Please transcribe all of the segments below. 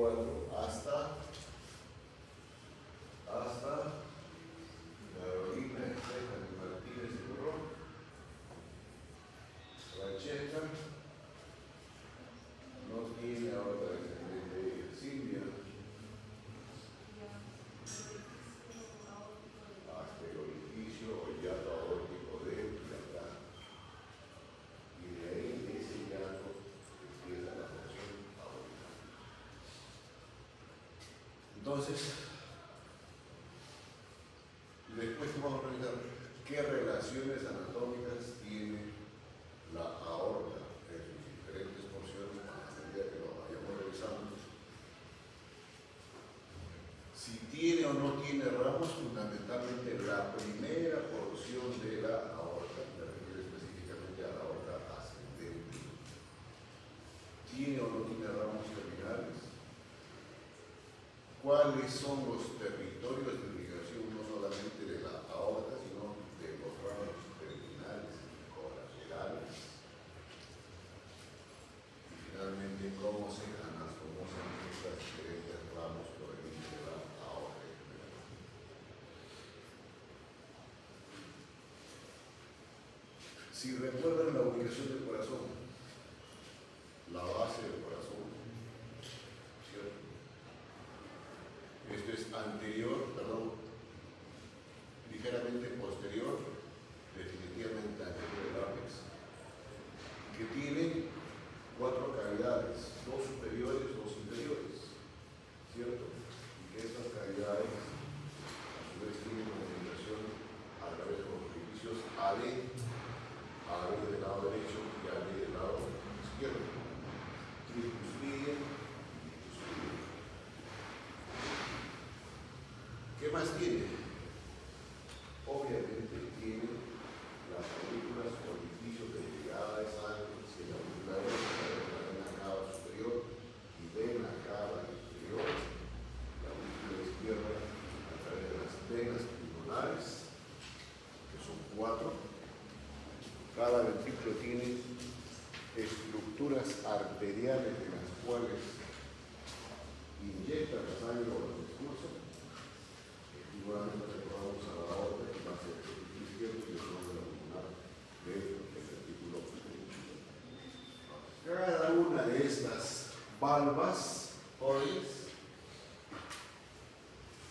4 hasta Carolina Estefan Martínez de Morón, Racheca, no tiene ahora descendiente Silvia, hasta el orificio o hiato aórtico de acá. Y de ahí ese hiato empieza la función aórtica. Entonces, después vamos a revisar qué relaciones anatómicas tiene la aorta en sus diferentes porciones a medida que lo vayamos revisando. Si tiene o no tiene ramos, fundamentalmente la primera porción de la aorta, me refiero específicamente a la aorta ascendente. ¿Tiene o no tiene ramos terminales? ¿Cuáles son los territorios de irrigación no solamente de la aorta, sino de los ramos terminales y colaterales? Y finalmente, ¿cómo se anastomosan estas diferentes ramos provenientes de la aorta? Si recuerdan la ubicación del corazón, la base del corazón, ¿cierto? Esto es anterior, perdón, ligeramente posterior, definitivamente anterior al ápex, que tiene 4 cavidades, 2 superiores, 2 inferiores, ¿cierto? Y que estas cavidades a su vez tienen comunicación a través de los orificios AB del lado derecho y AB del lado izquierdo, tricuspidia y bicuspidia. ¿Qué más tiene? Obviamente tiene las aurículas, orificios de llegada de sangre, si la auricular derecha, la vena cava superior y vena cava inferior, la aurícula izquierda a través de las venas pulmonares, que son 4. Cada ventrículo tiene estructuras arteriales de las cuales inyecta la sangre o los discursos. Igualmente recordamos a la aorta que va a ser el ventrículo izquierdo y el nombre pulmonar del ventrículo derecho. Cada una de estas valvas oris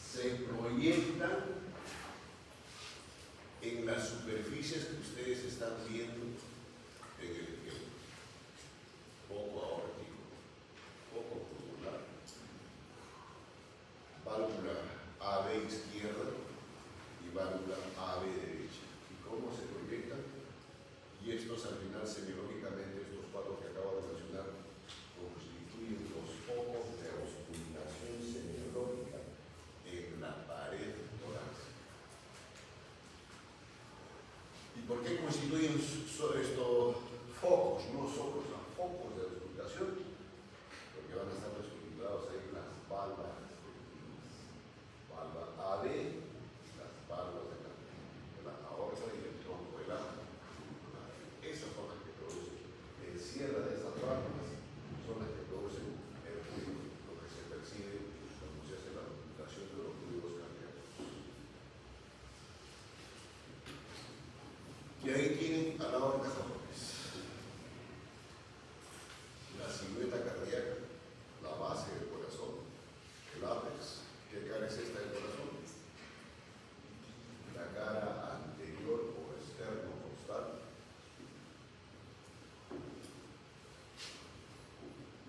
se proyectan en las superficies que ustedes están viendo en el ejemplo. Poco aórtico, poco pulmonar, válvula AB izquierda y válvula AB derecha. ¿Y cómo se proyectan? Y estos al final semiológicamente, estos 4 que acabo de mencionar, constituyen los focos de auscultación semiológica en la pared torácica. ¿Y por qué constituyen estos focos? No solo son focos de auscultación, porque van a estar estructurados ahí las válvulas. Valva AB, las válvulas de la aorta y el tronco del alma. Esas son las que producen el cierre de esas válvulas, son las que producen el ruido, lo que se percibe cuando se hace la auscultación de los ruidos cardíacos. Y ahí tienen a la aorta japonés. La silueta cardíaca, la base del corazón, el ápex. ¿Qué cara es esta del corazón? La cara anterior o externo costal.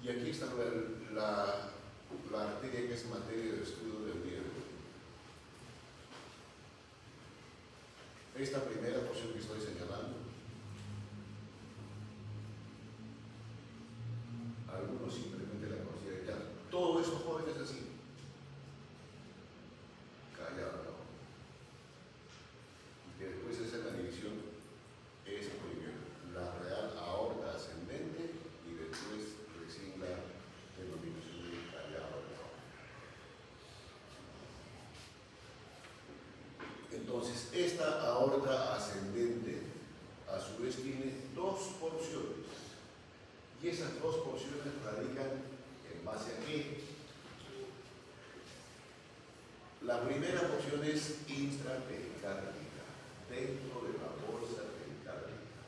Y aquí está la arteria que es materia de estudio del miembro. Esta primera porción que estoy señalando, algunos simplemente la consideran ya. Todo eso, jóvenes, es así. Callado, ¿no? Y que después esa es la división, es primero la real aorta ascendente y después recién la denominación de callado, ¿no? Entonces, esta aorta ascendente a su vez tiene 2 porciones y esas 2 porciones radican en base a qué? La primera porción es intrapericardica, dentro de la bolsa pericárdica.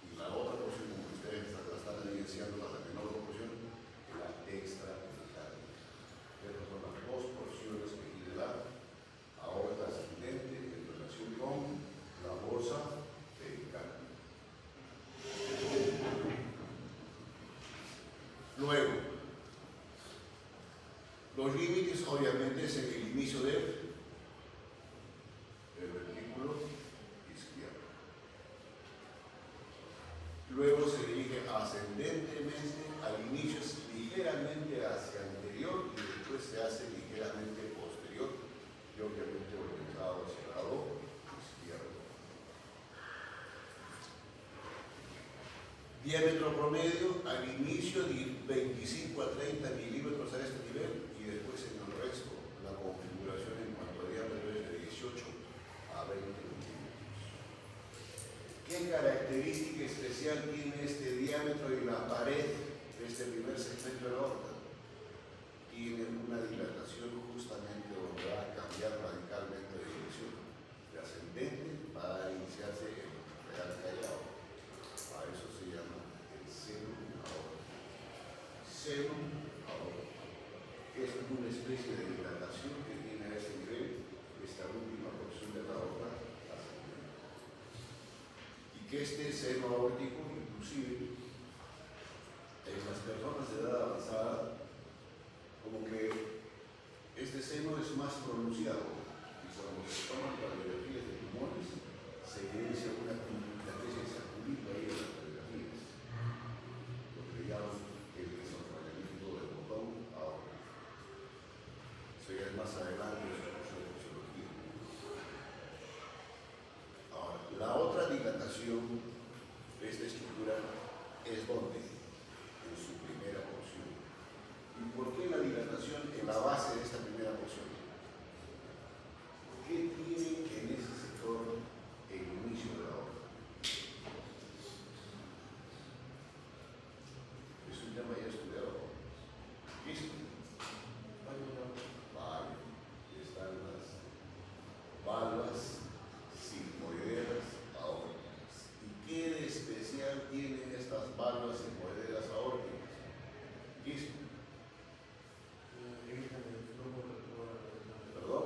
Y la otra porción, como ustedes la están evidenciando, la menor porción, es la extrapericardica. Estas son las dos porciones que tiene la aorta ascendente en relación con la bolsa pericárdica. Luego, los límites obviamente es el inicio del ventrículo izquierdo. Luego se dirige ascendentemente, al inicio es ligeramente hacia anterior y después se hace ligeramente posterior y obviamente orientado hacia el lado izquierdo. Diámetro promedio al inicio de 25 a 30 milímetros a este nivel y después en el resto la configuración en cuanto a diámetro es de 18 a 20 milímetros. ¿Qué característica especial tiene este diámetro y la pared de este primer segmento de la aorta? Tiene una dilatación justamente donde va a cambiar radicalmente de dirección. De ascendente va a iniciarse en real callado. A eso se llama el seno aórtico. Seno aórtico. Es una especie de dilatación que tiene a ese nivel esta última porción de la aorta ascendente. Y que este seno aórtico, inclusive, en las personas de edad avanzada, como que este seno es más pronunciado. Y cuando se toman radiografías de pulmones, se evidencia una especie de sacudido ahí en las radiografías. Lo que llaman el desenrollamiento del botón ahora. Eso ya es más adelante en su curso de fisiología. Ahora, la otra dilatación de esta estructura es donde, en su primera porción. ¿Y por qué la dilatación en la base de esta primera porción? ¿Qué tiene en ese sector el inicio de la aorta? Es un tema ya estudiado. ¿Listo? Vale. Están las válvulas sigmoideas aórticas. ¿Y qué de especial tienen estas válvulas sigmoideas aórticas? ¿Listo? ¿Perdón?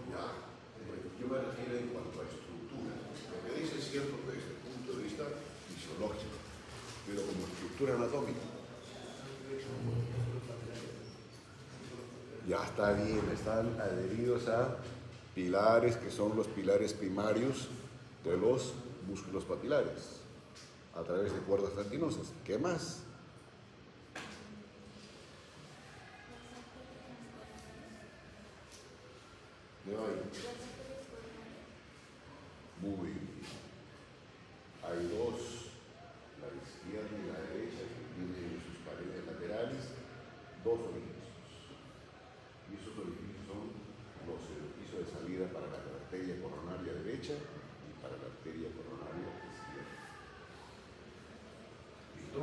Ya. Yo me refiero en cuanto a estructura. Lo que dice es cierto desde el punto de vista fisiológico, pero como estructura anatómica. Ya está bien, están adheridos a pilares que son los pilares primarios de los músculos papilares a través de cuerdas tendinosas. ¿Qué más? ¿De hoy? Muy bien. Hay dos, la izquierda y la derecha, que tienen en sus paredes laterales dos orificios. Y esos orificios son los orificios de salida para la arteria coronaria derecha y para la arteria coronaria izquierda. ¿Listo?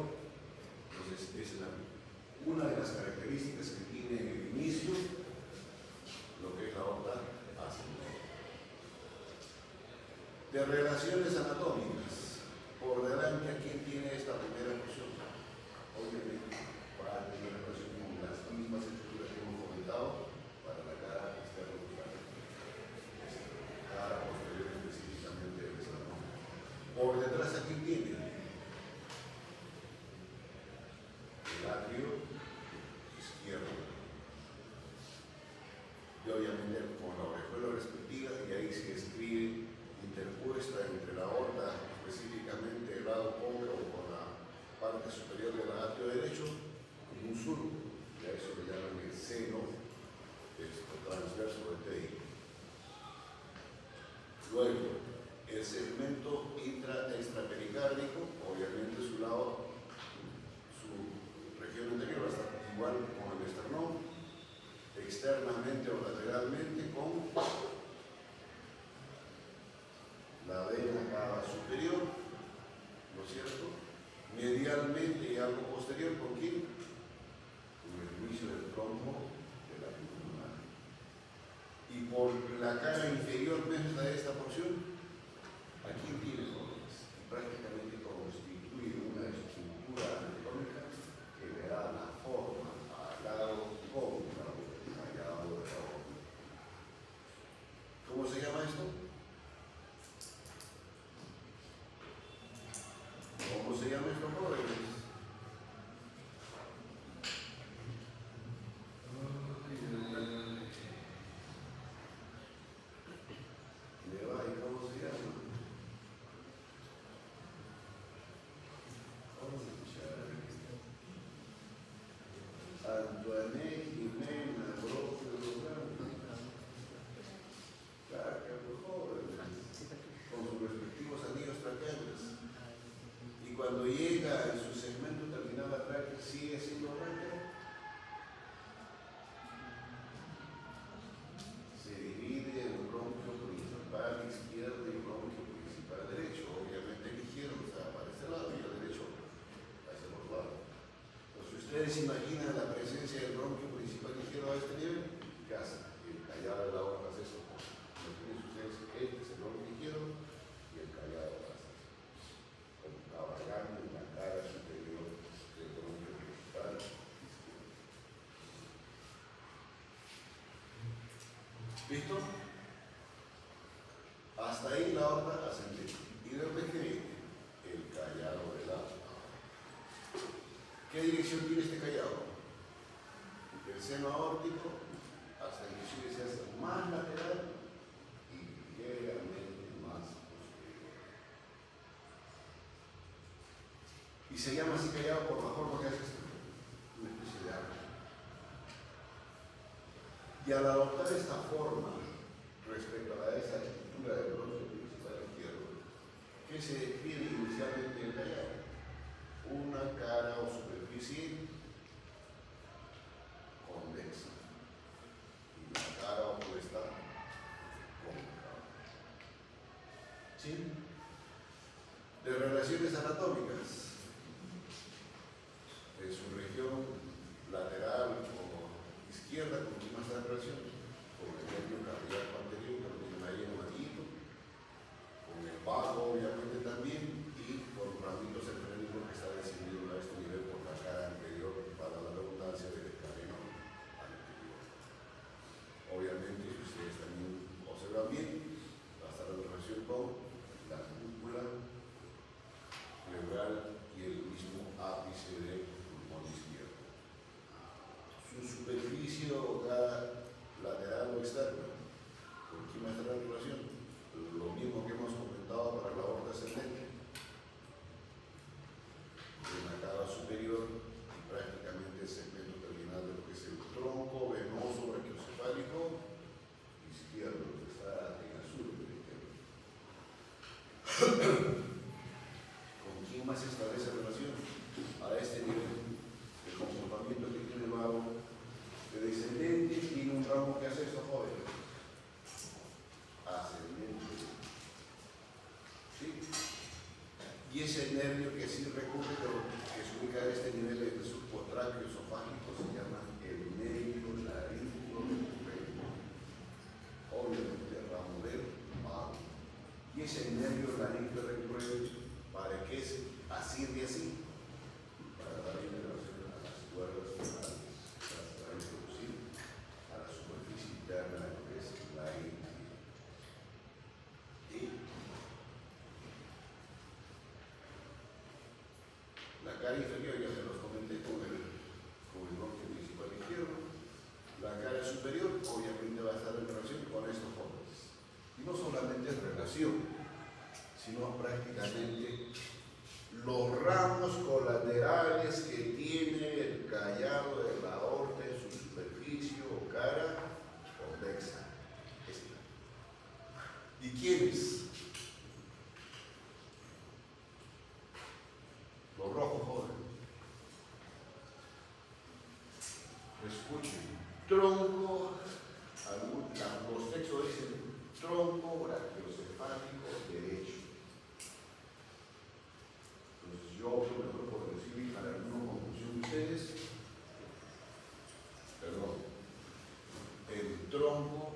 Entonces, esa es una de las características que tiene en el inicio lo que es la aorta ascendente. De relaciones anatómicas, por delante, ¿a quién tiene esta primera porción? Obviamente, va a tener relación con las mismas estructuras que hemos comentado para la cara externa posterior. Cara posterior específicamente del esternón. Por detrás, ¿a quién tiene? El atrio izquierdo. Y obviamente con la orejuela respectiva, y ahí se escribe interpuesta entre la aorta, específicamente el lado pobre o con la parte superior del atrio derecho, como un surco, y a eso le llaman el seno transverso retéico. Luego, el segmento extrapericárdico, obviamente su lado, su región anterior va a estar igual con el esternón, externamente o lateralmente con la vena cava superior, ¿no es cierto? Medialmente y algo posterior, ¿con quién? Con el inicio del tronco de la columna. por la cara inferior nuestra de esta porción, aquí tiene jóvenes, prácticamente constituye una estructura anatómica que le da la forma al lado cóncavo del callado de la boca. ¿Cómo se llama esto? ¿Cómo se llama esto, jóvenes? Antoinette, Jimena, Brooke, con sus respectivos anillos traqueales. Y cuando llega en su segmento terminal la tráquea, sigue siendo recta. Se divide en bronquio principal izquierdo y bronquio principal derecho. Obviamente el izquierdo está para este lado y el derecho hacia el otro lado. Entonces, ¿ustedes imaginan la presencia del bronquio principal izquierdo a este nivel? Casa, el callado de la hoja es eso. Imagínense ustedes, este es el bronquio izquierdo y el callado de la hoja. Cabalgando en la cara superior del bronquio principal izquierdo. ¿Listo? Hasta ahí la aorta ascendente. Y de repente viene el callado de la hoja. ¿Qué dirección tiene este callado? El seno aórtico hasta inclusive se hace más lateral y ligeramente más posterior. Y se llama así callado por la forma que hace esto, una especie de arco. Y al adoptar esta forma respecto a esa estructura del bronquio principal izquierdo, ¿qué se describe inicialmente el callado? Una cara o superficie convexa y la cara opuesta cóncava. ¿Sí? De relaciones anatómicas, de su región lateral o izquierda, con qué más da relación, con el nervio cardíaco anterior, que lo tienen ahí en amarillito, con el vago obviamente también, y por ramitos efrénicos que está descendiendo a este nivel por la cara anterior para la redundancia del careno anterior. Obviamente, si ustedes también observan bien, va a estar en relación con la cúpula pleural y el mismo ápice del pulmón izquierdo. Su superficie o cara lateral o externa, ¿con quién va a estar en relación? Lo mismo que hemos comentado para la aorta ascendente. En la cara superior y prácticamente el segmento terminal de lo que es el tronco venoso brachiocefálico izquierdo, que está en azul de la izquierda. ¿Con quién más establece relación? A este nivel, el comportamiento que tiene el vago de descendente tiene un ramo que hace esto, joven. Ascendente. ¿Sí? Y ese nervio que sí recurre, pero que se ubica a este nivel del subcotráqueo esofágico, se llama el nervio laringorecurrente. Obviamente el ramo del vago. Y ese nervio laringorecurrente, ¿para qué es así de así? Para dar interacción a las cuerdas finales, para introducir a la superficie interna de lo que es la laringe. Y la cara inferior ya se los comenté con el bronquio principal izquierdo. La cara superior obviamente va a estar en relación con estos jóvenes. Y no solamente en relación, sino prácticamente los ramos colaterales que tiene el callado de la aorta en su superficie o cara convexa. Esta. ¿Y quiénes? Los rojos, jóvenes. Escuchen, tronco, los textos dicen tronco brachiocefálico derecho. Entonces yo opto mejor por decir para alguna conclusión de ustedes, perdón, el tronco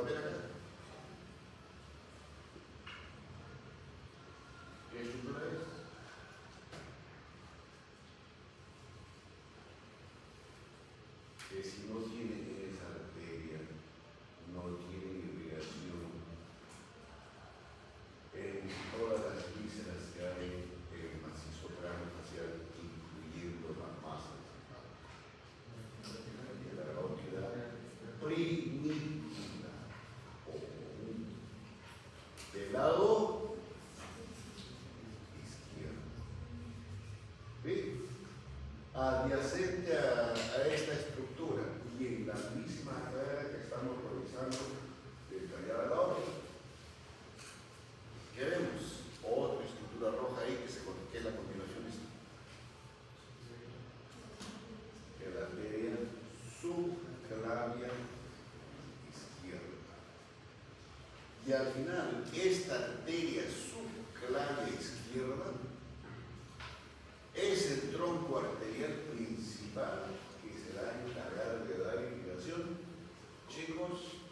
pueden ver acá. ¿Qué estructura es? Que si no tiene esa arteria, no tiene irrigación en todas las vísceras que hay en el macizo craneofacial, incluyendo las masas. La cavidad primitiva del lado izquierdo. ¿Sí? Adyacente a esta estructura y en la misma área que estamos revisando detallada la obra, ¿qué vemos? Otra estructura roja ahí que es la continuación esta. Que es la arteria subclavia izquierda. Y al final, esta arteria subclavia izquierda es el tronco arterial principal que se va a encargar de dar irrigación, chicos,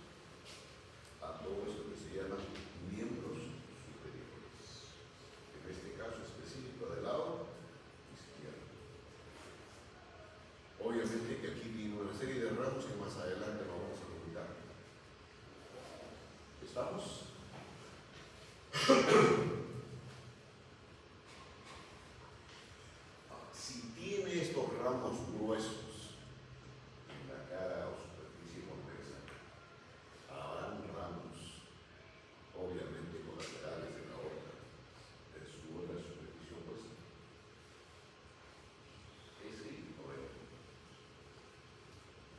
a todo esto que se llama miembros superiores. En este caso específico del lado izquierdo. Obviamente que aquí tiene una serie de ramos que más adelante lo vamos a comentar. ¿Estamos? Si tiene estos ramos gruesos en la cara o superficie convexa, habrán ramos, obviamente colaterales de la aorta, de su otra superficie opuesta. Ese incorrecto.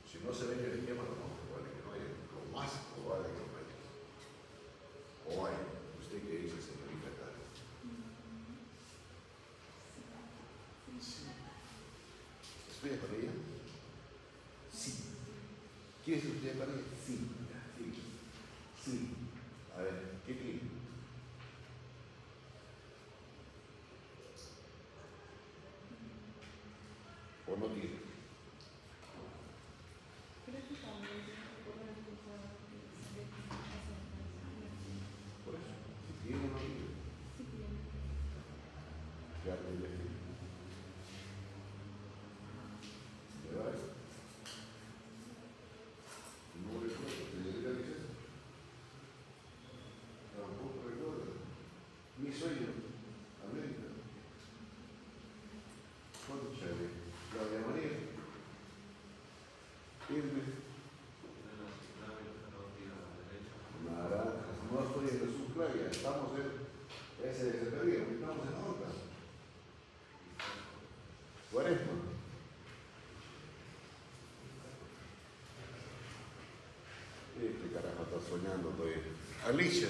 Si no se ve en el esquema, lo más probable que no haya, lo más probable que no haya. O hay. ¿Usted qué dice, señorita Karen? ¿Estudia para ella? Sí. ¿Quieres estudiar para ella? Sí. Sí. Sí. A ver, ¿qué tiene? ¿O no tiene? Por eso, si tiene o no tiene. Ya te dije. ¿Verdad? No recuerdo, ¿te llegué a decir? Tampoco recuerdo. Mi sueño, América. Cónchale, Claudia María. Irme. Naranjas, no estoy en el subclavia, estamos en ese se perdió, estamos en otra. Cuaresma. Este carajo está soñando todavía. Alicia.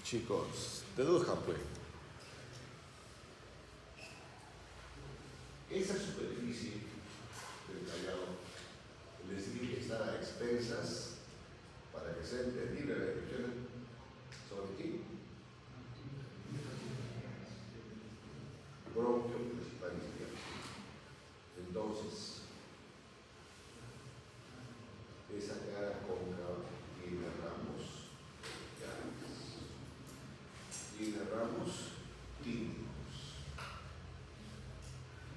Chicos, deduzcan pues. Esa superficie del callado les dije que estar a expensas para que sea entendible la descripción sobre qué. Bronquio principal izquierdo. Entonces, esa cara cóncava tiene ramos grandes, tiene ramos tímicos.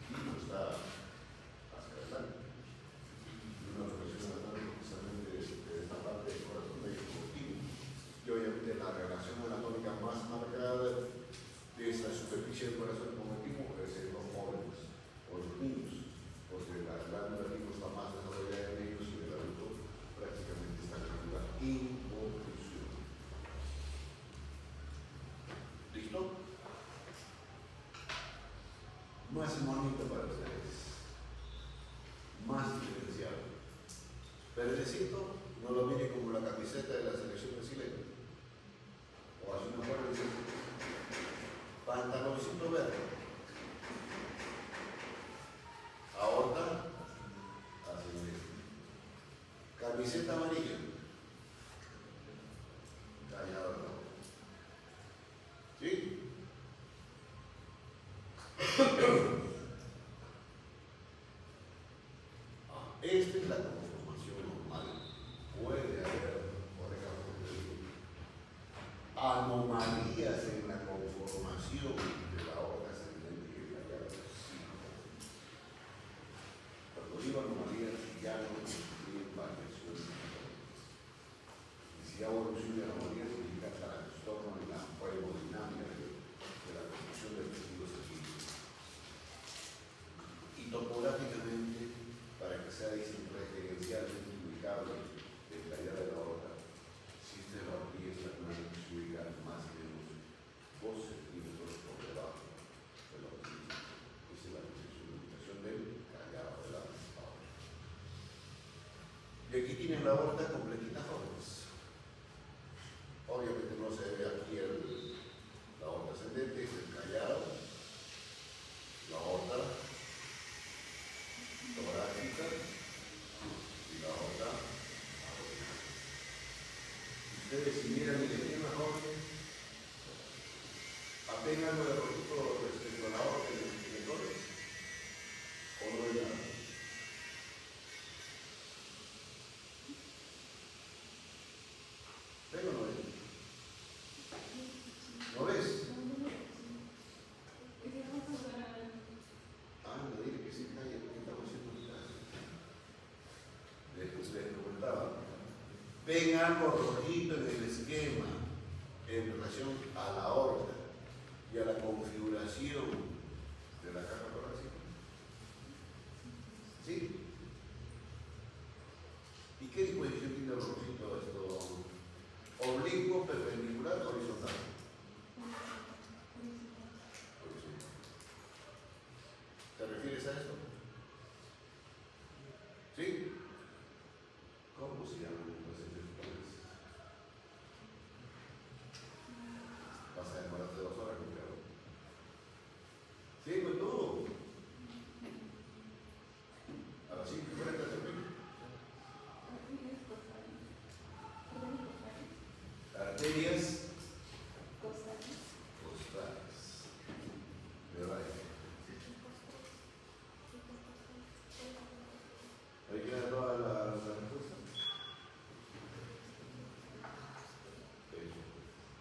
Y está hacia adelante. Y una reflexión anatómica precisamente de esta parte del corazón de tímico. Y obviamente la relación anatómica más marcada de esta superficie del corazón con el timo es en los jóvenes o los niños, porque la glándula timo está más desarrollada en ellos y en el adulto prácticamente está en la involución. ¿Listo? Más bonito para ustedes, más diferenciado. Verdecito, no lo mire como la camiseta de la selección brasileña. O así no puede decir. Pantaloncito verde. Aorta, así mismo. Camiseta amarilla. Callado no. ¿Sí? sea referencialmente ubicable en calidad de la aorta, si esta arteria está se ubica más o menos 2 centímetros por debajo de la arteria. Esa es la ubicación del callado de la aorta. Y aquí tienen la aorta completita, jóvenes. Obviamente no se ve aquí la aorta ascendente, es el callado, la aorta torácica y la aorta abdominal. Ustedes si miran el esquema, jóvenes, apenas algo de producto respecto a la aorta de los escritores, o no hay nada. ¿Ven o no ven? ¿No ves? No dile que sí, calla, porque estamos haciendo un caso. Les comentaba. Ven algo rojito en el esquema en relación a la aorta y a la configuración de la caja torácica. ¿Sí? ¿Y qué disposición tiene el rojito esto? ¿Oblicuo, perpendicular o horizontal? ¿Te refieres a esto? ¿Sí? ¿Cómo se llaman los pacientes? Vas a demorarte 2 horas, creo. Sí, pues no. A las 5:40 termino. Arterias costales. Me va a ir. ¿Ahí queda toda la respuesta?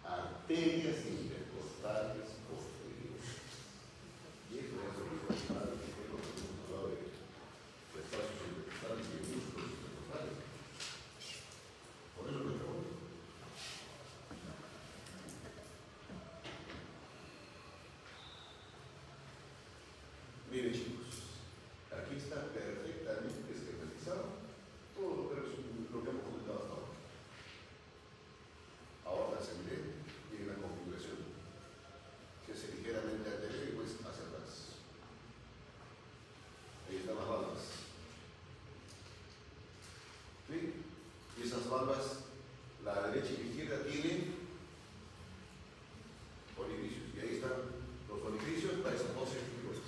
Arterias intercostales posteriores. Y eso es lo que se llama, que es lo que hemos hablado de espacios intercostales y músculos intercostales. Por eso me pregunto. Miren, chicos, aquí está perfectamente esquematizado todo lo que hemos comentado hasta ahora. Aorta ascendente tiene la configuración que es ligeramente anterior y pues hacia atrás. Ahí están las valvas. ¿Sí? Y esas valvas, la derecha y la izquierda, tienen orificios. Y ahí están los orificios para esas dos estructuras.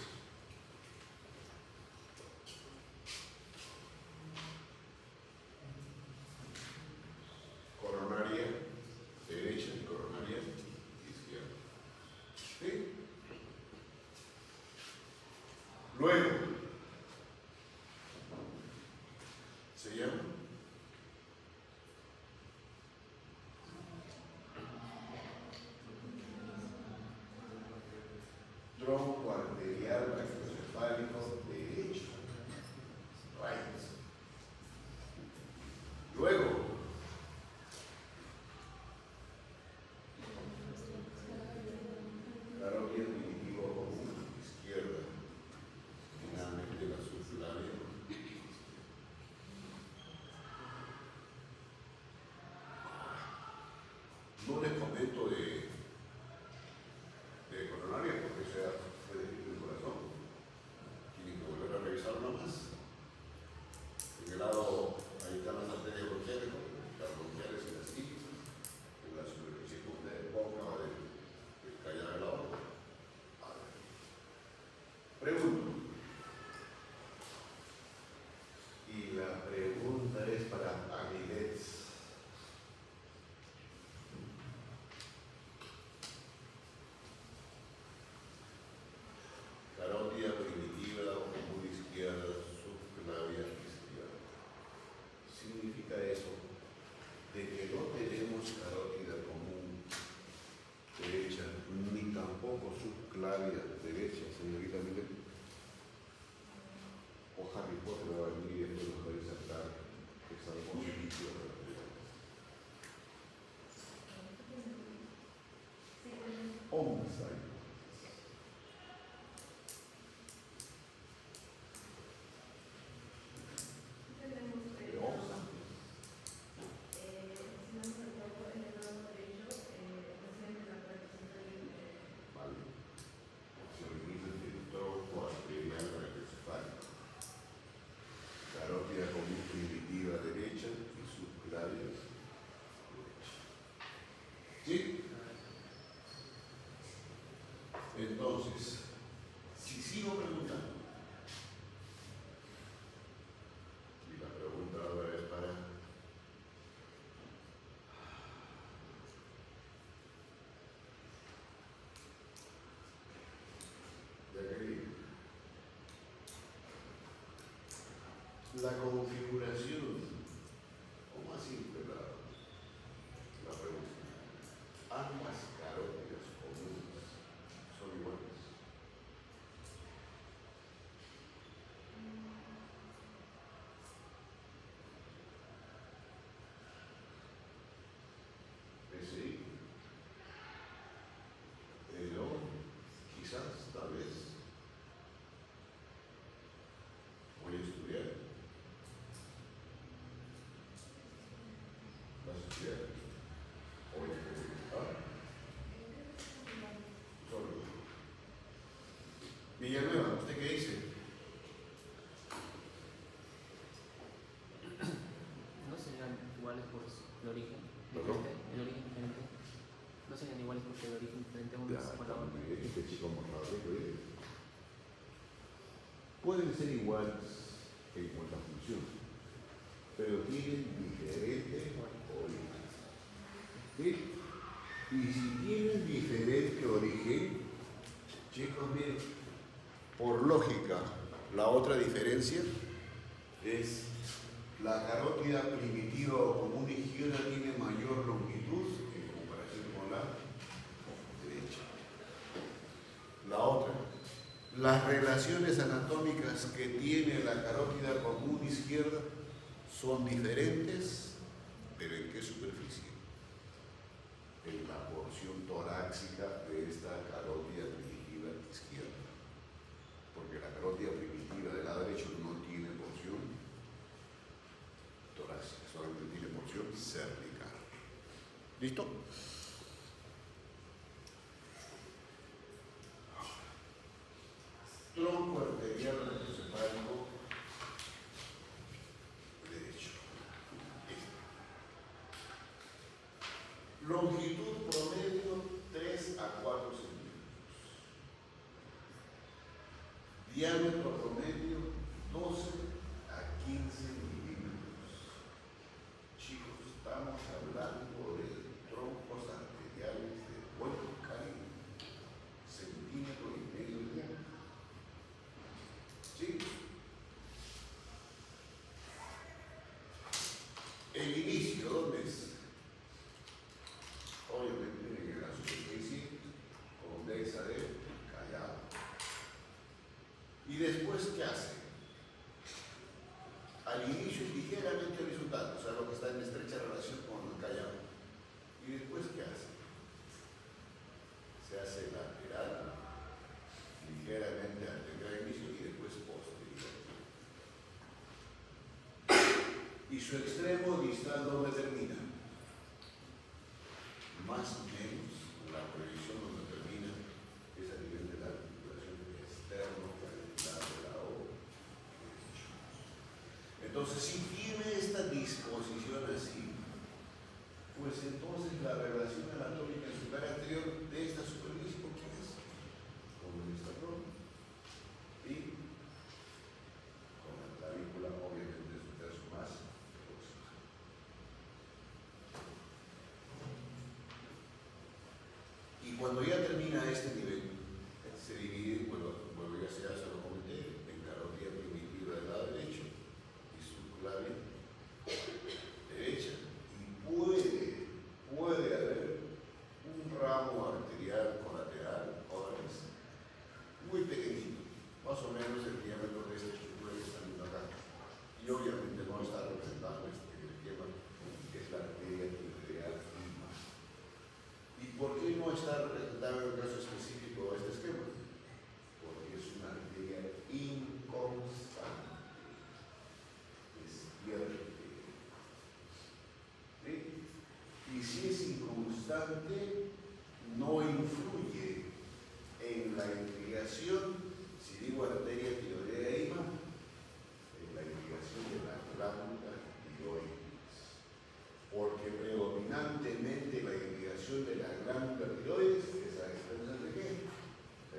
Coronaria derecha y coronaria izquierda. ¿Sí? Luego, se llama tronco arterial brachiocefálico derecho. Right. Luego, carótida primitivo común izquierda. Finalmente la subflavia. No les comento de coronaria porque sea fue descrito el corazón. Tienen que volver a revisarlo más. En el lado, ahí están las arterias bronquiales, las bronquiales y las tibias, en la superficie de boca del callado de la aorta. Pregunto. Y la pregunta es para Amiguets. Carótida primitiva o común izquierda, subclavia izquierda. Significa eso de que no tenemos carótida común derecha ni tampoco subclavia derecha, señorita Miguel. O Harry Potter va a venir y después nos va a insertar esa posibilidad de la teoría. 11 años. Entonces, si sigo preguntando, y la pregunta ahora es para la configuración, o más simple la pregunta, ambas carótidas comunes son iguales. PSI, no, quizás, tal vez, voy a estudiar. ¿Vas a estudiar? Voy a preguntar. Solo. Villanueva, ¿usted qué dice? ¿No serían iguales por el origen? ¿Perdón? ¿El origen diferente? ¿No serían iguales porque el origen diferente uno con la otra? Este chico mojado, pueden ser iguales en cuanto a función, pero tienen diferente origen. ¿Sí? Y si tienen diferente origen, chicos, miren, por lógica, la otra diferencia es la carótida primitiva o común izquierda tiene mayor longitud en comparación con la derecha. La otra, las relaciones anatómicas que tiene la carótida común izquierda son diferentes, pero ¿en qué superficie? En la porción torácica de esta carótida primitiva izquierda. Porque la carótida primitiva del lado derecho no tiene porción torácica, solamente tiene porción cervical. ¿Listo? Tronco arterial retrocefálico derecho. Longitud promedio 3 a 4 centímetros. Diámetro promedio 12 a 15 milímetros. Chicos, estamos hablando de troncos arteriales de buen calibre, centímetro y medio de diámetro. ¿Sí? El inicio, ¿dónde es? Obviamente en la superficie convexa de Callao. ¿Y después qué hace? Al inicio es ligeramente horizontal, o sea, lo que está en estrecha relación con el Callao. ¿Y después qué hace? Se hace lateral, ligeramente anterior al inicio y después posterior. ¿Y su extremo distal dónde termina? Más o menos la proyección donde termina es a nivel de la articulación externo-calentar de la O. Entonces, si tiene esta disposición así, pues entonces la relación anatómica en su cara anterior de esta superficie, ¿con quién es? Con el esternón y con la clavícula, obviamente es un tercio más próximo. Y cuando ya termina este nivel, se divide, bueno, ya se lo comenté, en carótida primitiva del lado derecho y subclavia derecha. Y puede haber un ramo arterial colateral, muy pequeñito, más o menos el diámetro de esta estructura que está viendo acá. Y obviamente no está representando el esquema, que es la arteria tiroideal prima. ¿Y por qué no está representado en el caso específico este esquema? Porque es una arteria inconstante, despierte. ¿Sí? Y si es inconstante, no influye en la irrigación, si digo arteria tiroidea, en la irrigación de la glándula tiroides. Porque predominantemente la irrigación de la glándula tiroides es a expensas de qué? De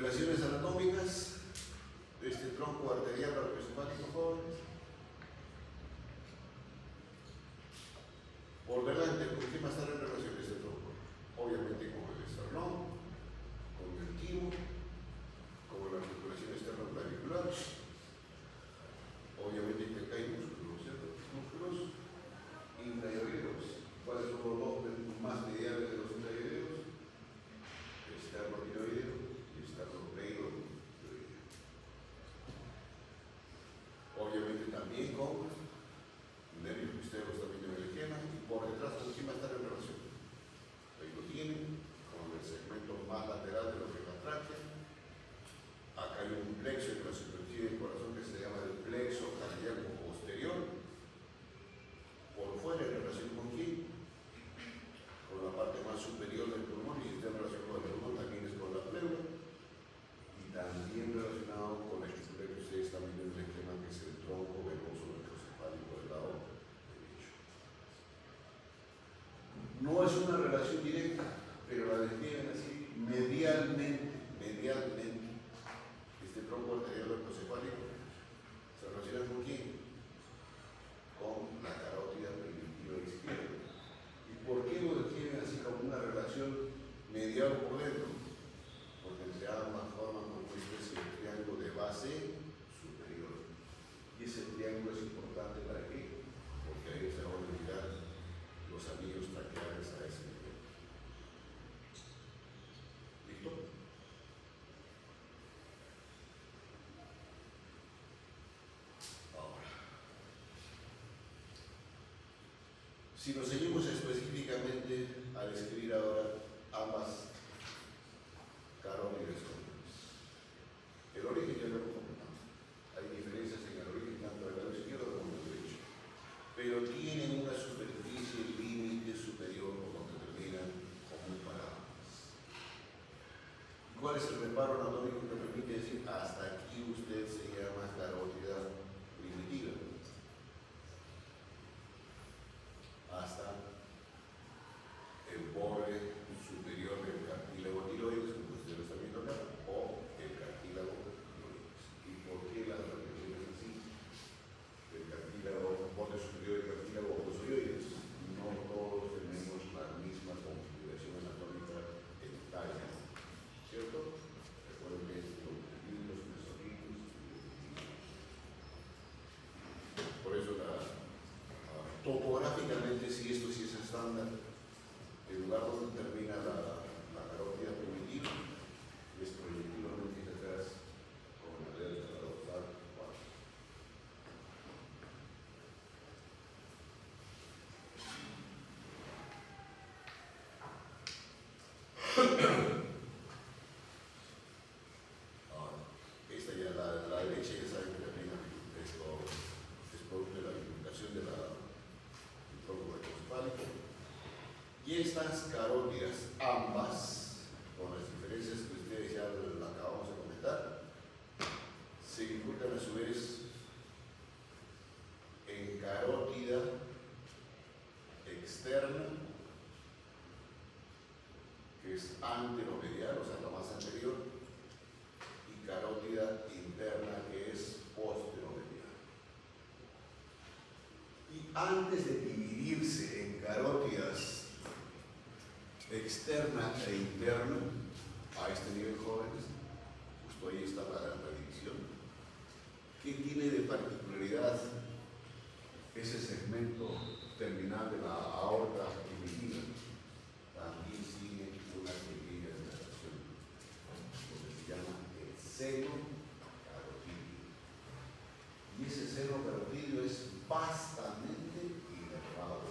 relaciones anatómicas de este tronco arterial brachiocefálico, jóvenes. Por delante, ¿con qué va a estar en relación este tronco? Obviamente con el esternón, con el timo, con la articulación externo-clavicular. Obviamente que acá hay músculos, ¿cierto? Músculos intraioideos. ¿Cuáles son los dos más mediales de los intraioideos? Esterno-tiroideo y esterno-pleidoideo. Obviamente también con nervios misteros también en el esquema, y por detrás con quién va a estar en relación. Ahí lo tienen, con el segmento más lateral de lo que es la tráquea. Acá hay un plexo en la superficie del corazón que se llama el plexo cardíaco posterior. Por fuera, en relación con quién? Con la parte más superior del pulmón, y si está en relación con el pulmón también es con la pleura. Y también relacionado con la estructura que ustedes están viendo en el esquema, que es el tronco venoso brachiocefálico del lado derecho. No es una relación directa, pero la describen así medialmente. Este tronco arterial brachiocefálico se relaciona con quién? Con la carótida primitiva izquierda. ¿Y por qué lo describen así como una relación medial por dentro? Porque entre ambas forman como una especie de triángulo de base superior. Y ese triángulo es importante para qué? Porque ahí se van a ubicar los anillos traqueales a ese nivel. ¿Listo? Ahora, si nos seguimos específicamente a describir ahora ambas carótidas comunes. El origen ya lo hemos comentado. Hay diferencias en el origen tanto del lado izquierdo como del derecho, pero tienen una superficie límite superior por donde terminan como paradas. ¿Cuál es el reparo anatómico que permite decir hasta aquí usted se llama carótida primitiva? Hasta el borde superior del cartílago tiroides, como ustedes lo están viendo acá, o el cartílago tiroides. ¿Y por qué las relaciones así? El cartílago, borde superior del cartílago ocosoioides. No todos tenemos la misma configuración anatómica en talla, ¿cierto? Recuerden que es los mesoritos. Por eso topográficamente, si esto sí es estándar, el lugar donde termina la carótida primitiva es proyectivamente hacia atrás con la derecha la dorsal 4. Ahora, esta ya la derecha ya saben que termina esto es producto de la bifurcación del tronco brachiocefálico. Y estas carótidas, ambas, con las diferencias que ustedes ya acabamos de comentar, se bifurcan a su vez en carótida externa, que es anteromedial, o sea, la más anterior, y carótida interna, que es posteromedial. Y antes de dividirse en carótidas externa e interna, a este nivel, jóvenes, justo ahí está la división. ¿Qué tiene de particularidad ese segmento terminal de la aorta primitiva? También sigue una pequeña dilatación, lo que se llama el seno carotidio. Y ese seno carotidio es vastamente inervado.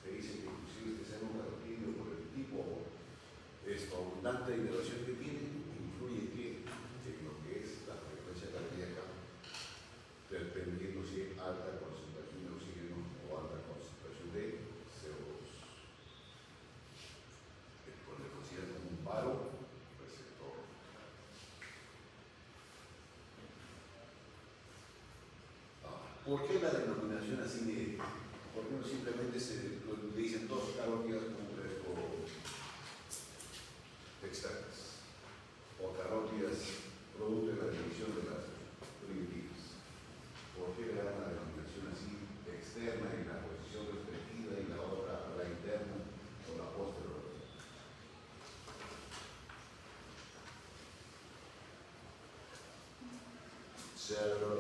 Se dice que inclusive este seno carotidio, por el tipo abundante de inervación que tiene, influye en lo que es la frecuencia cardíaca, dependiendo si hay alta concentración de oxígeno o alta concentración de CO2. Esto le considera como un paro receptor. ¿Por qué la denominación así de? ¿Por qué no simplemente le dicen dos carótidas como externas? Cerro.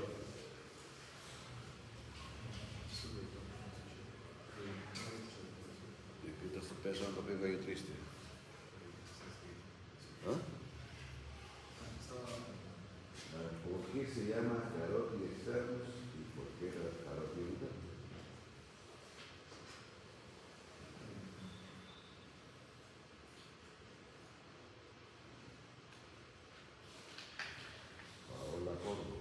¿Qué estás pensando que gallo triste? ¿Ah? ¿Por qué se llama carótida externos y por qué la carótida interna? Paola Córdoba.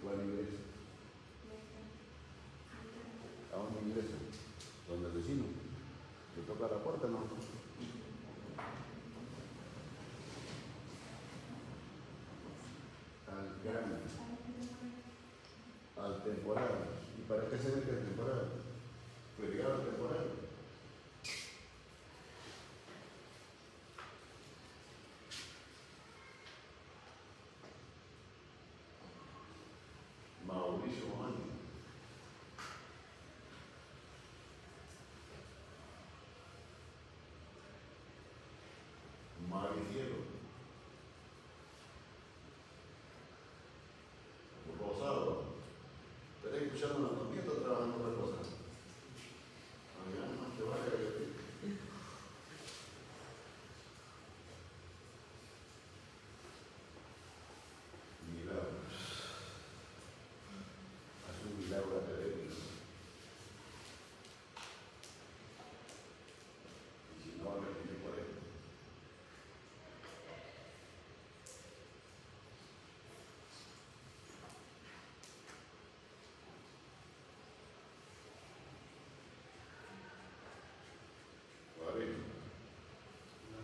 ¿Cuál ingresa? ¿A dónde ingresa? ¿Donde el vecino? ¿Le toca la puerta o no? Al grano. Al temporal. ¿Y para qué se mete el temporal? Pues llegar al temporal. Mauricio Mani. Maricielo. Rosado. ¿Estaré escuchando la noticia o trabajando otra cosa? Mañana no te vaya a ver. Milagros. Haz un milagro académico. Y si no, me tiene por él. Vale. La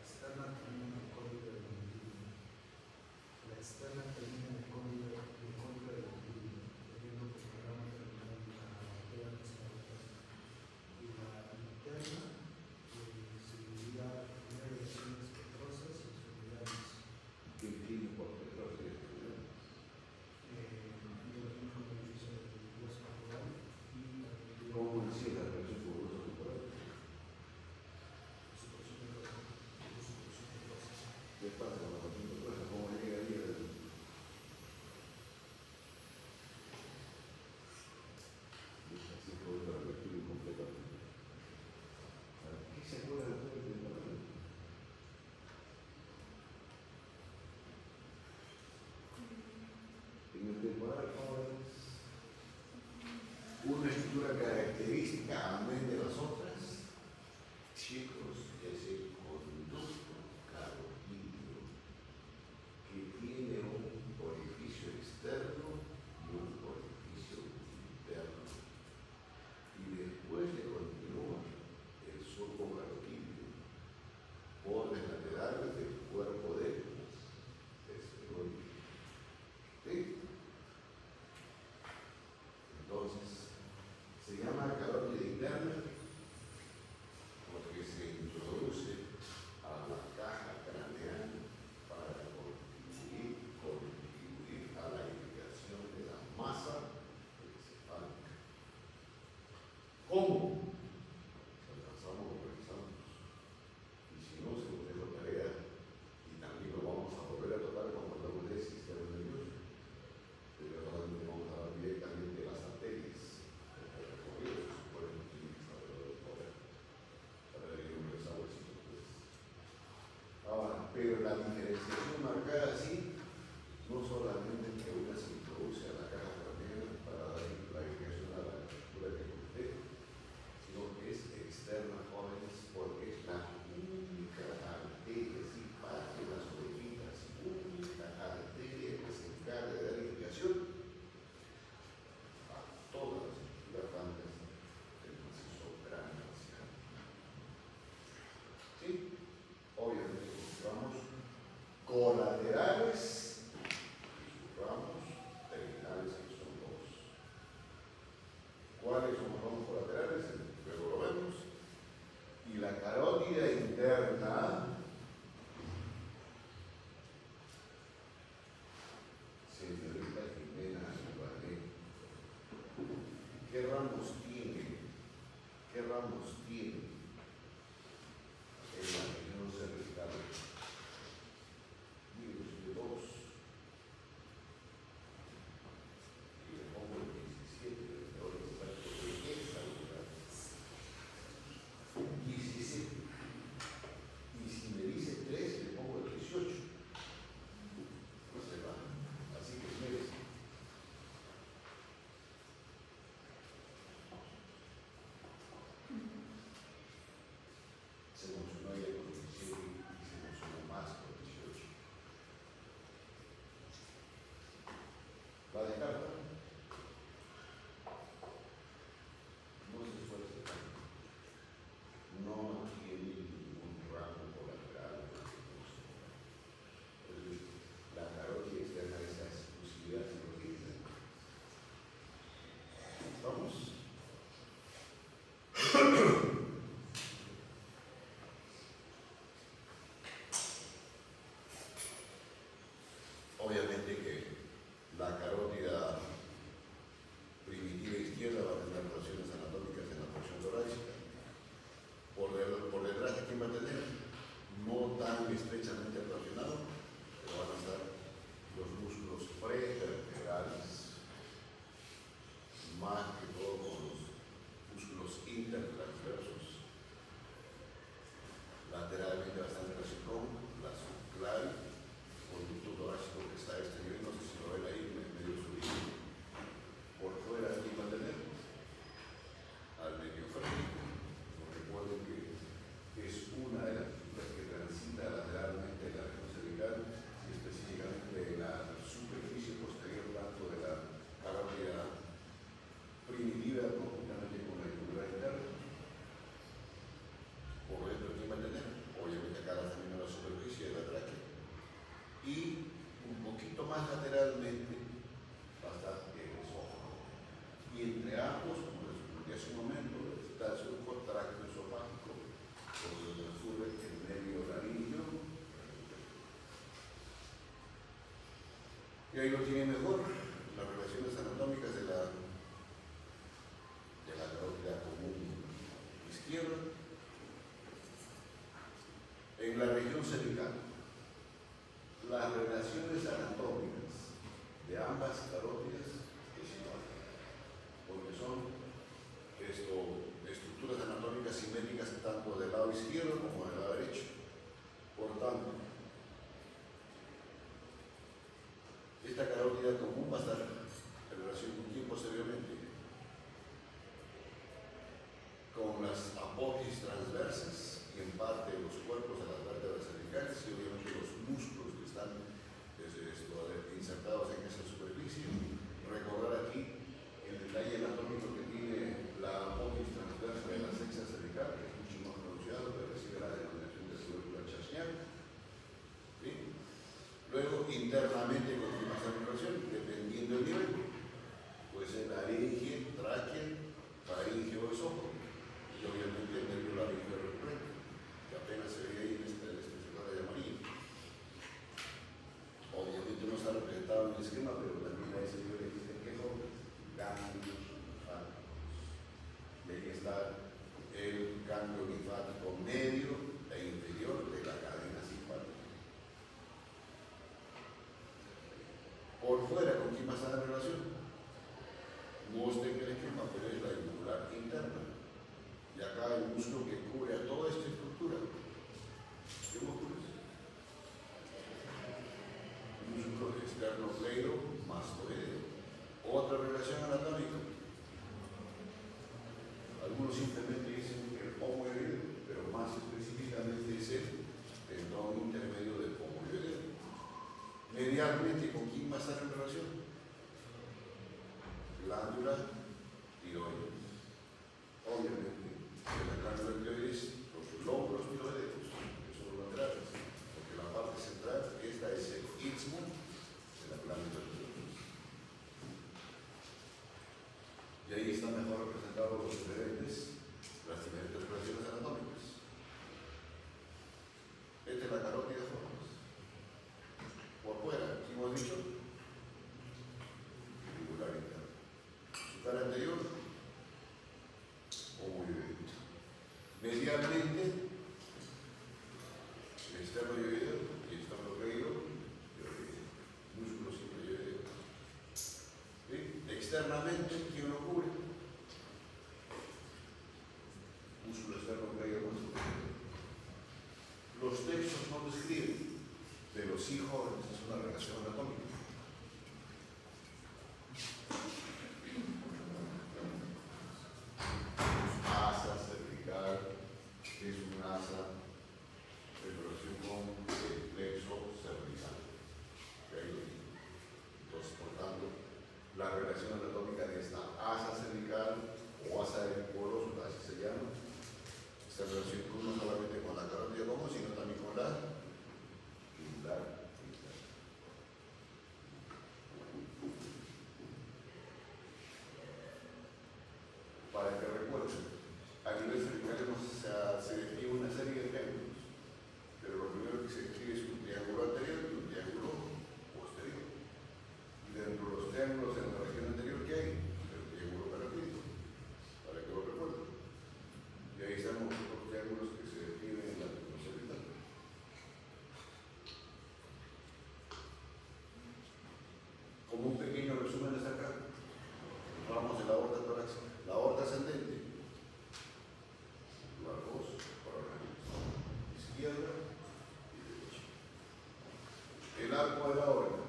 externa termina en el código del domicilio. La externa termina en el código del domicilio. Debiendo que el programa termina en la botella nacional. Y la interna se dividía en primera lesiones petrosas y extremidades. ¿Qué tiene por detrás de esto? Yo tengo un beneficio de hueso natural y la ¿Cómo decía la relación con los temporales? ¿Qué pasa con la relación con los? ¿Cómo llega ahí el... Así fue la lectura completamente. ¿Qué se acuerda de hacer el temporal? En el temporal es una estructura característica, amén de las otras, chicos, es el conducto carotídeo, que tiene un orificio externo y un orificio interno. Y después le continúa el surco carotídeo, bordes laterales del cuerpo del esferoide. ¿Sí? Entonces, se llama carótida interna porque se introduce ¿Qué ramos tiene? ¿Qué ramos tiene en la región cervical? Digo, de 2. Y le pongo el 17, de ahora porque esta unidad. 17. Y si me dice 3, le pongo el 18. No se va. Así que merece. Se emocionó ella con 17 y se emocionó más con 18. ¿Va a dejar? No se esfuerce tanto. No tiene ningún ramo colateral. La carótida externa es la exclusividad de lo que dice. ¿Vamos? Obviamente que la carótida primitiva izquierda va a tener relaciones anatómicas en la porción torácica. Por detrás, ¿a quién va a tener? No tan estrechamente relacionado, pero van a estar los músculos prevertebrales, más que todo con los músculos intertransversos. Lateralmente bastante relación con la subclavi, conducto torácico que está exterior, no sé si lo ven ahí en medio subido. Por fuera, ¿quién va a tener? Al medio fértico. Recuerden que es una de las fibras que transita lateralmente en la región cervical y específicamente en la superficie posterior tanto de la carótida primitiva conjuntamente con la yugular interna. Por dentro, ¿quién va a tener? Obviamente acá también a la superficie de la tráquea. Y un poquito más lateralmente va a estar el esófago. Y entre ambos, como les comenté hace un momento, está el surco tracto esofágico, donde transcurre el medio laringo. Y ahí lo tiene mejor, las relaciones anatómicas de la carótida común izquierda. En la región cervical, las relaciones anatómicas de ambas carótidas es igual, porque son estructuras anatómicas simétricas tanto del lado izquierdo como del lado derecho. Por tanto, esta carótida común va a estar en relación con quién posteriormente, con las apófisis transversas y en parte los cuerpos de las vértebras cervicales y obviamente los músculos que están insertados en esa superficie. Recordar aquí el detalle anatómico que tiene la apófisis transversa de la sexa cervical, que es mucho más pronunciado, pero recibe la denominación de tuberculum chasniana. ¿Sí? Luego, internamente, con más relación, dependiendo del nivel, puede ser laringe, tráquea, faringe o esófago. Y obviamente el nervio laringeo recurrente, que apenas se ve ahí en este sector de amarillo. Obviamente no está representado en el esquema, pero también a ese nivel existen que son ganglios linfáticos. Y ahí está el ganglio linfático medio e inferior de la cadena simpática. Por fuera, ¿con quién va a estar en relación? No está en el esquema, pero es la yugular interna. Y acá hay un músculo que cubre a toda esta estructura. ¿Qué músculo es? Músculo esternocleidomastoideo. Otra relación anatómica. Algunos simplemente dicen que el pomoideo, pero más específicamente es el tendón intermedio del pomoideo. Medialmente, ¿con quién va a estar en relación? Glándula tiroides. Obviamente, de la glándula tiroides, los lóbulos tiroideos, que son los laterales, porque la parte central, esta es el istmo de la glándula tiroides. Y ahí están mejor representados las diferentes relaciones anatómicas. Esta es la carótida formas. Por fuera, ¿qué hemos dicho? Yugular interno. Su cara anterior, sí, jóvenes, es una relación anatómica. Asa cervical es un asa en relación con el plexo cervical. Entonces, por tanto, la relación anatómica de esta asa cervical o asa del polo, así se llama, esta relación no solamente con la carótida común, sino también con la inguinal. Para que recuerden, a nivel cervical se define una serie de triángulos, pero lo primero que se describe es un triángulo anterior y un triángulo posterior. Y dentro de los triángulos en la región anterior, ¿qué hay? El triángulo caratídico, para que lo recuerden. Y ahí están los otros triángulos que se describen en la columna cervical. Como un pequeño resumen de esta carta, vamos de la aorta torácica. La aorta ascendente, las dos paralelas, izquierda y derecha. El arco de la aorta,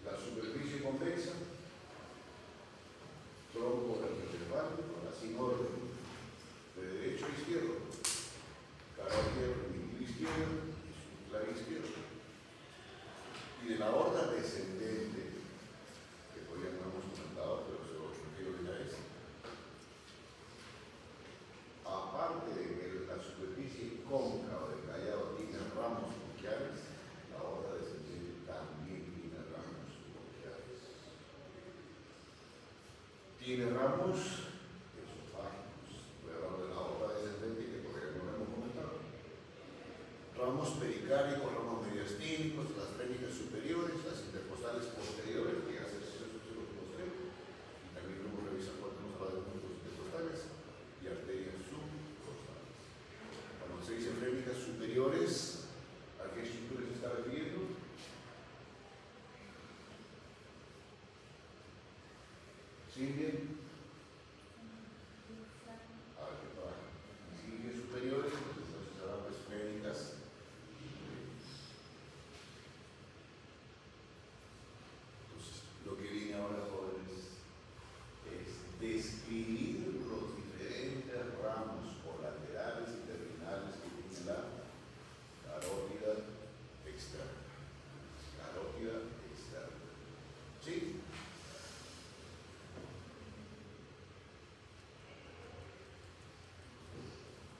la superficie convexa, tronco vertebral, así en orden, de derecho a izquierdo, carótida perpendicular izquierda y subclavín izquierda. Y de la aorta descendente, que todavía no hemos comentado, pero se lo refiero ya a eso. Aparte de que la superficie cóncava del callado tiene ramos bronquiales, la aorta descendente también tiene ramos bronquiales. Tiene ramos esofágicos. Voy a hablar de la aorta descendente que todavía no lo hemos comentado. Ramos pericárdicos, ramos mediastínicos, las frénicas superiores, las intercostales posteriores, que hace el posterior. Y también luego revisar cuando hemos hablado de los intercostales y arterias subcostales. Cuando se dice frénicas superiores, ¿a qué estructura se está refiriendo? ¿Sí, bien? Siguen superiores, entonces serán pues frénicas. Entonces, lo que viene ahora, jóvenes, es describir los diferentes ramos colaterales y terminales que tiene la carótida externa. Carótida externa. ¿Sí?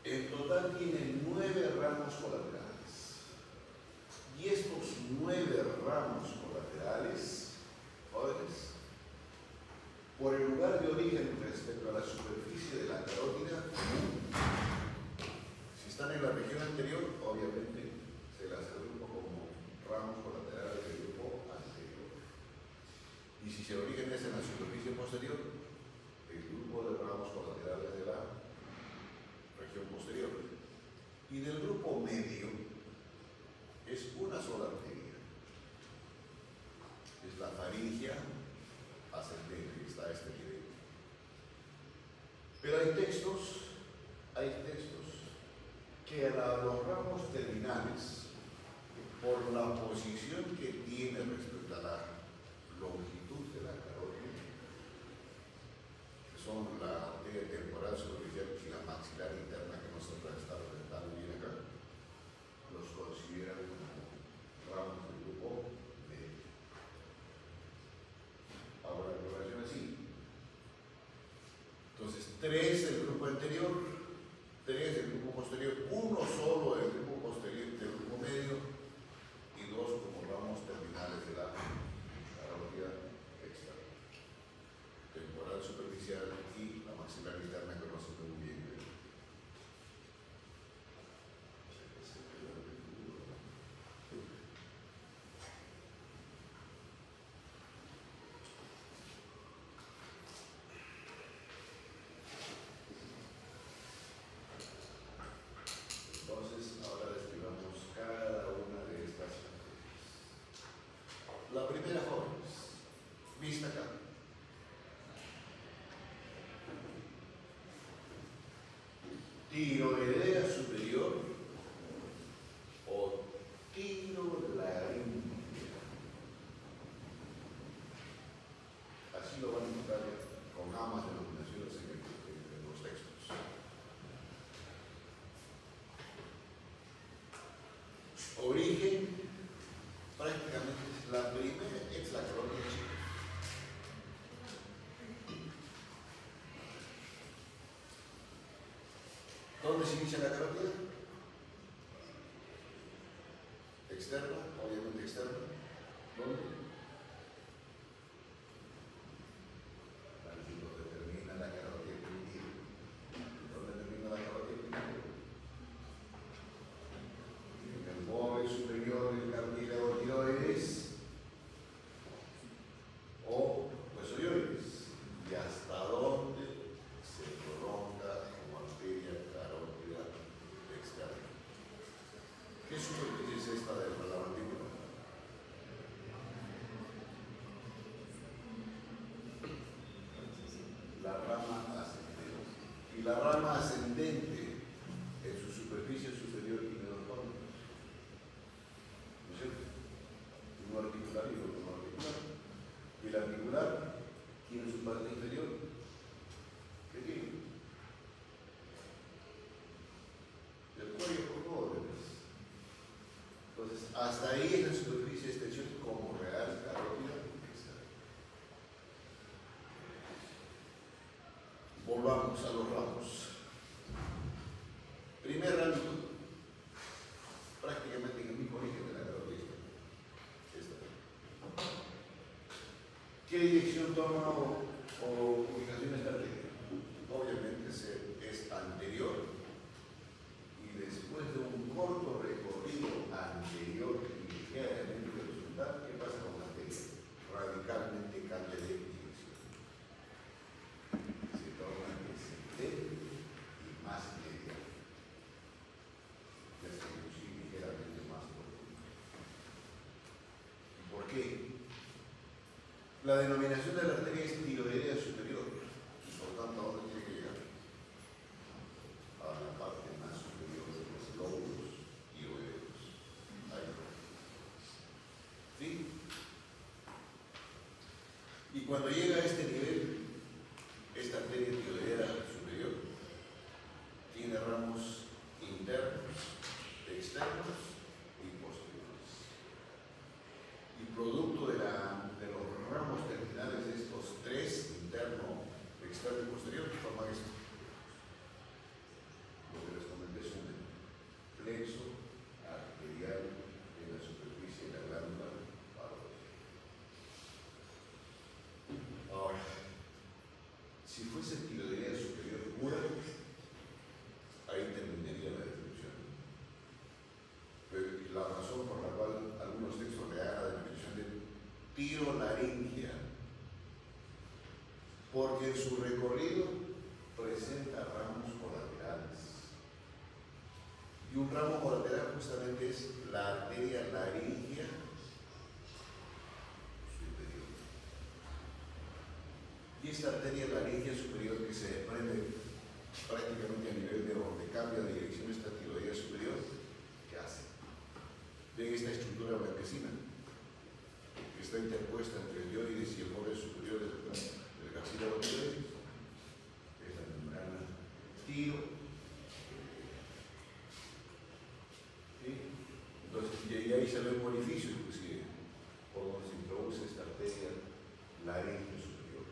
En total tiene 9 ramos colaterales. Y estos 9 ramos colaterales, jóvenes, por el lugar de origen respecto a la superficie de la carótida, si están en la región anterior, obviamente se las agrupa como ramos colaterales del grupo anterior. Y si el origen es en la superficie posterior, el grupo de ramos colaterales de la región posterior. Y del grupo medio es una sola arteria. Es la faringia ascendente, que está a este nivel. Pero hay textos que a los ramos terminales, por la posición que tiene respecto a la longitud de la carótida, que son la arteria temporal superficial y la maxilar interna, que no se está representando bien acá, los consideran como ramos del grupo medio. Ahora, en relación así. Entonces, 3 del grupo anterior, 3 del grupo posterior, 1 solo del grupo posterior, del grupo medio, y 2 como ramos terminales de la carótida externa. Temporal superficial y la maxilar interna, que no se ve muy bien. Entonces, ahora describamos cada una de estas arterias. La primera, jóvenes, vista acá. Tiroidea superior o tirolarina ¿Dónde se inicia la carótida? Externa, obviamente externa. ¿Dónde? Aquí donde termina la carótida primitiva. ¿Dónde termina la carótida primitiva? En el borde superior del cartílago tiroides o huesoioides. ¿Y hasta dónde se prolonga como arteria carótida externa? ¿Qué superficie es esta de la mandíbula? La rama ascendente. Y la rama ascendente en su superficie superior tiene dos cónicos. ¿No es cierto? Uno articular y otro no articular. Y el articular tiene su parte inferior. ¿Qué tiene? El cuello, por favor. Entonces, hasta ahí es la superficie de extensión como real carótida externa. Volvamos a los ramos. Primer ramito, prácticamente en el mismo origen de la carótida externa. ¿Qué dirección toma o ubicación esta arteria? Obviamente es anterior y después de un corto recorrido anterior y ligeramente horizontal, ¿qué pasa con la arteria? Radicalmente cambia de dirección. Se torna descendente y más medial. Ya se reduce ligeramente más profunda. ¿Y por qué? La denominación de la arteria es tiroidea superior y por tanto, ¿a dónde tiene que llegar? A la parte más superior de los lóbulos tiroideos. Ahí. ¿Sí? Y cuando llega a este nivel, esta arteria tiroidea superior tiene ramos internos, externos y posteriores. Y producto de los ramos terminales de estos tres, interno, externo y posterior, forman esto. Lo que les comenté es un plexo arterial en la superficie de la glándula parótida. Ahora, si fuese tiroidea superior pura, ahí terminaría la descripción. Pero la razón por la cual algunos textos le dan la definición de tirolaringia, porque en su recorrido presenta ramos colaterales. Y un ramo colateral justamente es la arteria laringia superior. Y esta arteria laringia superior que se desprende prácticamente a nivel de donde cambia de dirección esta tiroidea superior, ¿qué hace? Ven esta estructura blanquecina que está interpuesta entre el dioides y el borde superior del cartílago tiroides. Es la membrana tiro. ¿Sí? Entonces, y ahí se ve un orificio, inclusive, por donde se introduce esta arteria laringe superior,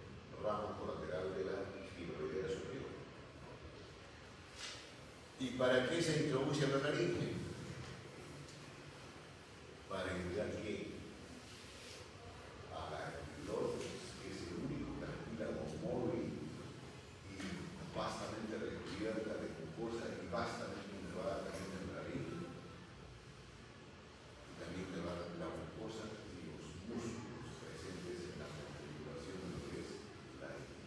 ramo colateral de la tiroidea superior. ¿Y para qué se introduce la laringe? Para ayudar que a la glotis, que es el único cartílago móvil y vastamente recubierta de mucosa y vastamente elevada también en la laringe, y también elevada la mucosa y los músculos presentes en la configuración de lo que es la laringe.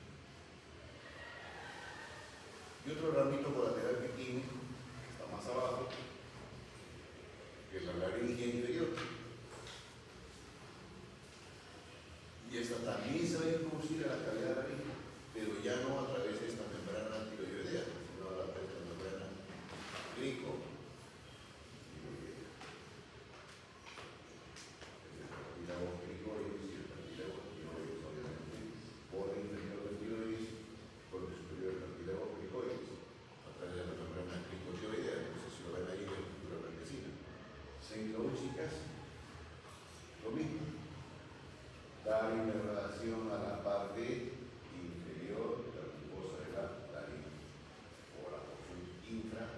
Y otro ramito colateral que tiene, que está más abajo, que es la laringe inferior. Y esta también se va a introducir a la cavidad laringe, pero ya no a través de esta membrana tiroidea, sino a través de la membrana crico tiroidea. El cartílago cricoides y el cartílago tiroides, obviamente, borde inferior del tiroides, borde superior del cartílago cricoides, a través de la membrana cricotiroidea. Entonces, si lo ven ahí, es la estructura blanquecina. Se introduce casi lo mismo. Da inervación a la parte inferior de la mucosa de la laringe o a la porción infra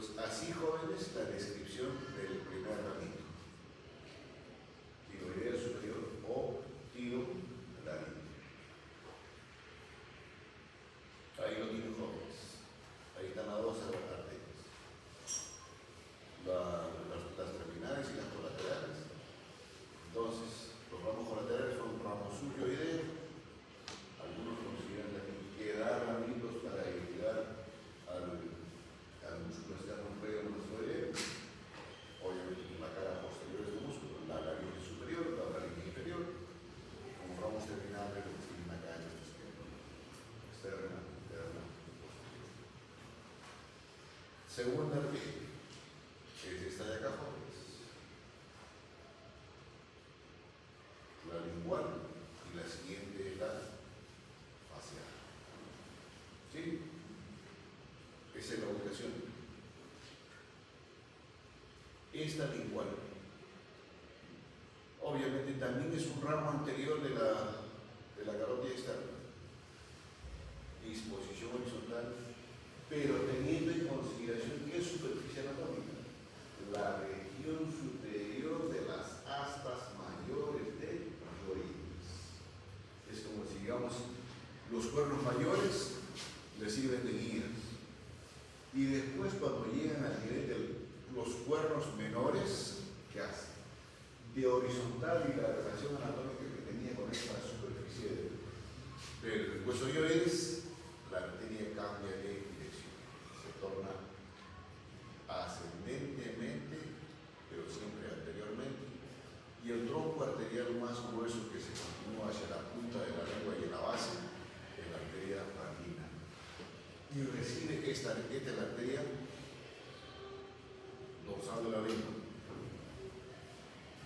Entonces, así jóvenes, la descripción del primer ramito. Tiroidea superior o tiro laringe. Ahí lo tienen jóvenes. Ahí están las dos arterias. Las terminales y las colaterales. Entonces, los ramos colaterales son ramos surioideos. Algunos consideran que dar ramitos para llegar al músculo externo mastoideo. Obviamente, la cara posterior es el músculo, la laringe superior, la laringe inferior. Como ramos terminales, lo que tienen acá en este esquema. Externa, interna, posterior. Segunda arteria, que es esta de acá, jóvenes. La lingual y la siguiente es la facial. ¿Sí? Esa es la ubicación. Esta lingual, obviamente, también es un ramo anterior de la carótida externa. Disposición horizontal, pero teniendo en consideración qué superficie anatómica, la región superior de las astas mayores del mayoides. Es como si, digamos, los cuernos mayores les sirven de guías. Y después, cuando llegan al nivel de los cuernos menores, ¿qué hacen? De horizontal y la relación anatómica que tenía con esta superficie del hueso yoides, la arteria cambia de dirección. Se torna ascendentemente, pero siempre anteriormente, y el tronco arterial más grueso que se continúa hacia la punta de la lengua y en la base es la arteria ranina. Y recibe esta es la arteria dorsal de la lengua.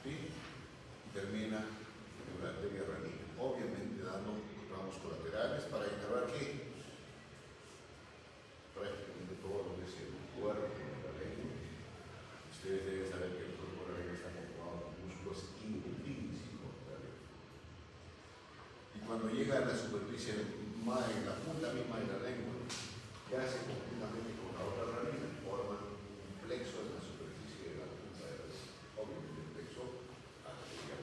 ¿Sí? Y termina en la arteria ranina. Obviamente dando ramos colaterales para innervar ¿qué? Prácticamente todo lo que es el cuerpo de la lengua. Ustedes deben saber que el cuerpo de la lengua está conformado por músculos intrínsecos de la lengua. Y cuando llega a la superficie, en la punta misma de la lengua, ya se conjuntamente con la otra ranina, forman un plexo en la superficie de la punta de la lengua. Obviamente el plexo arterial.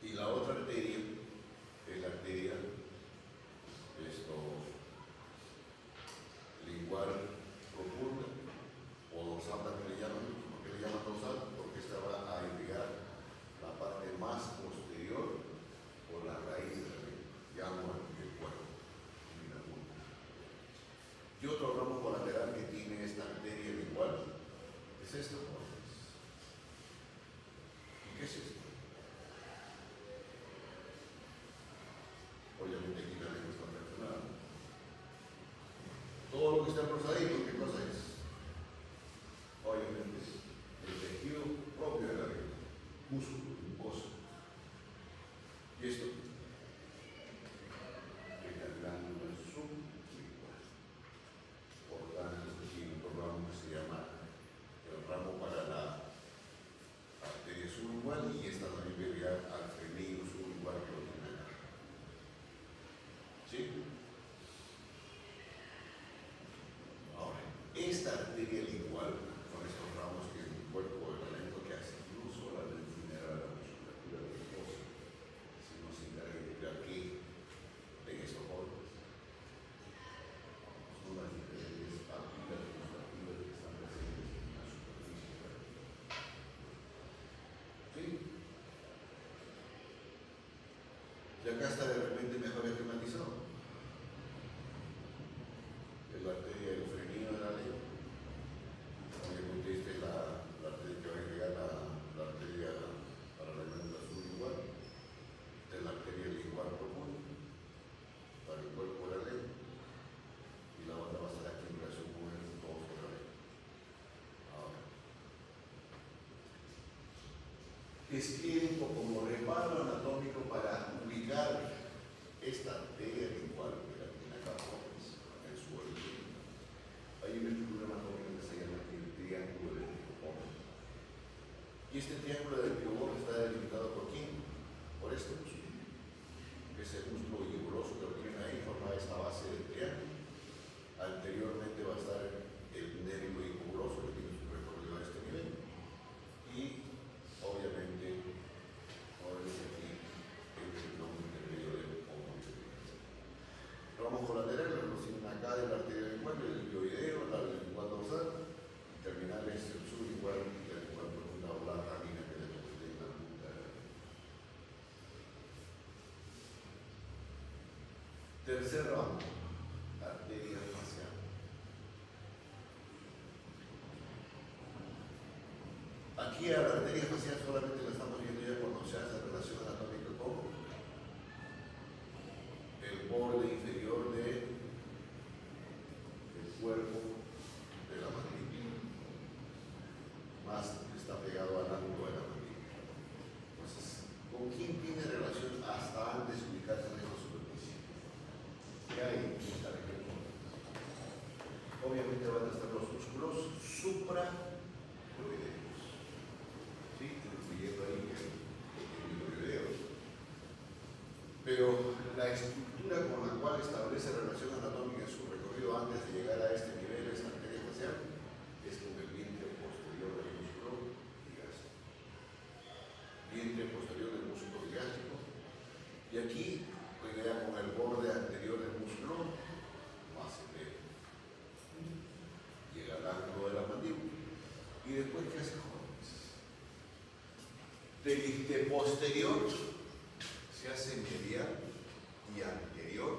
Y la otra arteria es la arteria lingual profunda o dorsal también le llaman. ¿Por qué le llaman dorsal? Porque esta va a irrigar la parte más posterior por la raíz de la lengua, ya no el cuerpo ni la punta. Y otro ramo colateral que tiene esta arteria lingual es esto. ¿Y qué es esto? Obviamente aquí la lengua está relacionada. Todo lo que está cruzadito, ¿qué cosa es? Obviamente el tejido propio de la lengua, músculo, mucosa. Y esto es la glándula sublingual. Por tanto, este tiene otro ramo que se llama el ramo para la arteria sublingual y esta también vería al frenillo sublingual que lo tiene acá. ¿Sí? Ahora, esta arteria lingual, con estos ramos que en el cuerpo de la lengua que hace incluso la vulnerar la musculatura del mucosa, si no se encarga de ver aquí en estos órganos, son las diferentes papilas gustativas que están presentes en la superficie de la lengua. ¿Sí? Y acá está de repente mejor esquematizado. Es la arteria del frenillo de la lengua. Obviamente esta es la arteria que va a llegar a la arteria para la glándula sublingual. Esta es la arteria lingual profunda para el cuerpo de la lengua. Y la otra va a estar aquí en relación con el dorso de la lengua. Ahora, escriben como reparo anatómico para ubicar esta arteria lingual que la tiene acá en su origen. Hay una estructura anatómica que se llama el triángulo del Pioborn. Y este triángulo del Pioborn está delimitado por quién? Por este músculo. Ese músculo vigoroso que lo tienen ahí forma esta base del triángulo. Anteriormente va a estar Tercer ramo, arteria facial. Aquí a la arteria facial solamente la estamos viendo ya cuando se hace relación anatómica con el borde inferior del cuerpo de la mandíbula, más que está pegado al ángulo de la mandíbula. Entonces, ¿con quién tiene relación hasta antes de ubicarse en la superficie? ¿Qué hay en esta región? Obviamente van a estar los músculos supracloideos, ¿sí? Incluyendo ahí el tiroideo. Pero la estructura con la cual establece relación anatómica en su recorrido antes de llegar a este nivel, esta arteria facial, es con el vientre posterior del músculo digástrico. Vientre posterior del músculo digástrico. Y aquí, pues ya con el borde anterior del músculo, más severo. Llega al ángulo de la mandíbula. Y después, ¿qué hace, jóvenes? De posterior se hace medial y anterior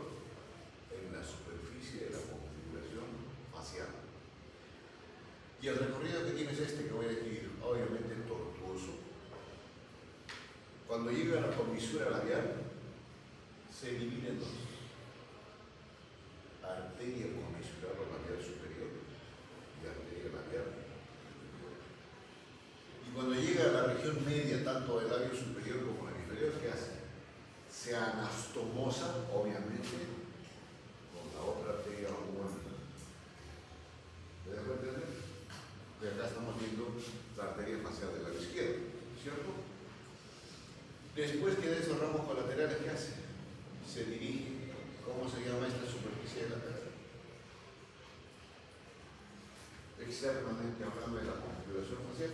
en la superficie de la configuración facial. Y el recorrido que tiene es este que voy a describir, obviamente tortuoso. Cuando llega a la comisura labial, se divide en dos: arteria comisural o labial superior y arteria labial inferior. Y cuando llega a la región media, tanto del labio superior como del inferior, ¿qué hace? Se anastomosa, obviamente, con la otra arteria humana. ¿Me dejo entender? De acá estamos viendo la arteria facial del lado izquierdo, ¿cierto? Después que de esos ramos colaterales, ¿qué hace? Se dirige, ¿cómo se llama esta superficie lateral? Externamente hablando de la configuración facial.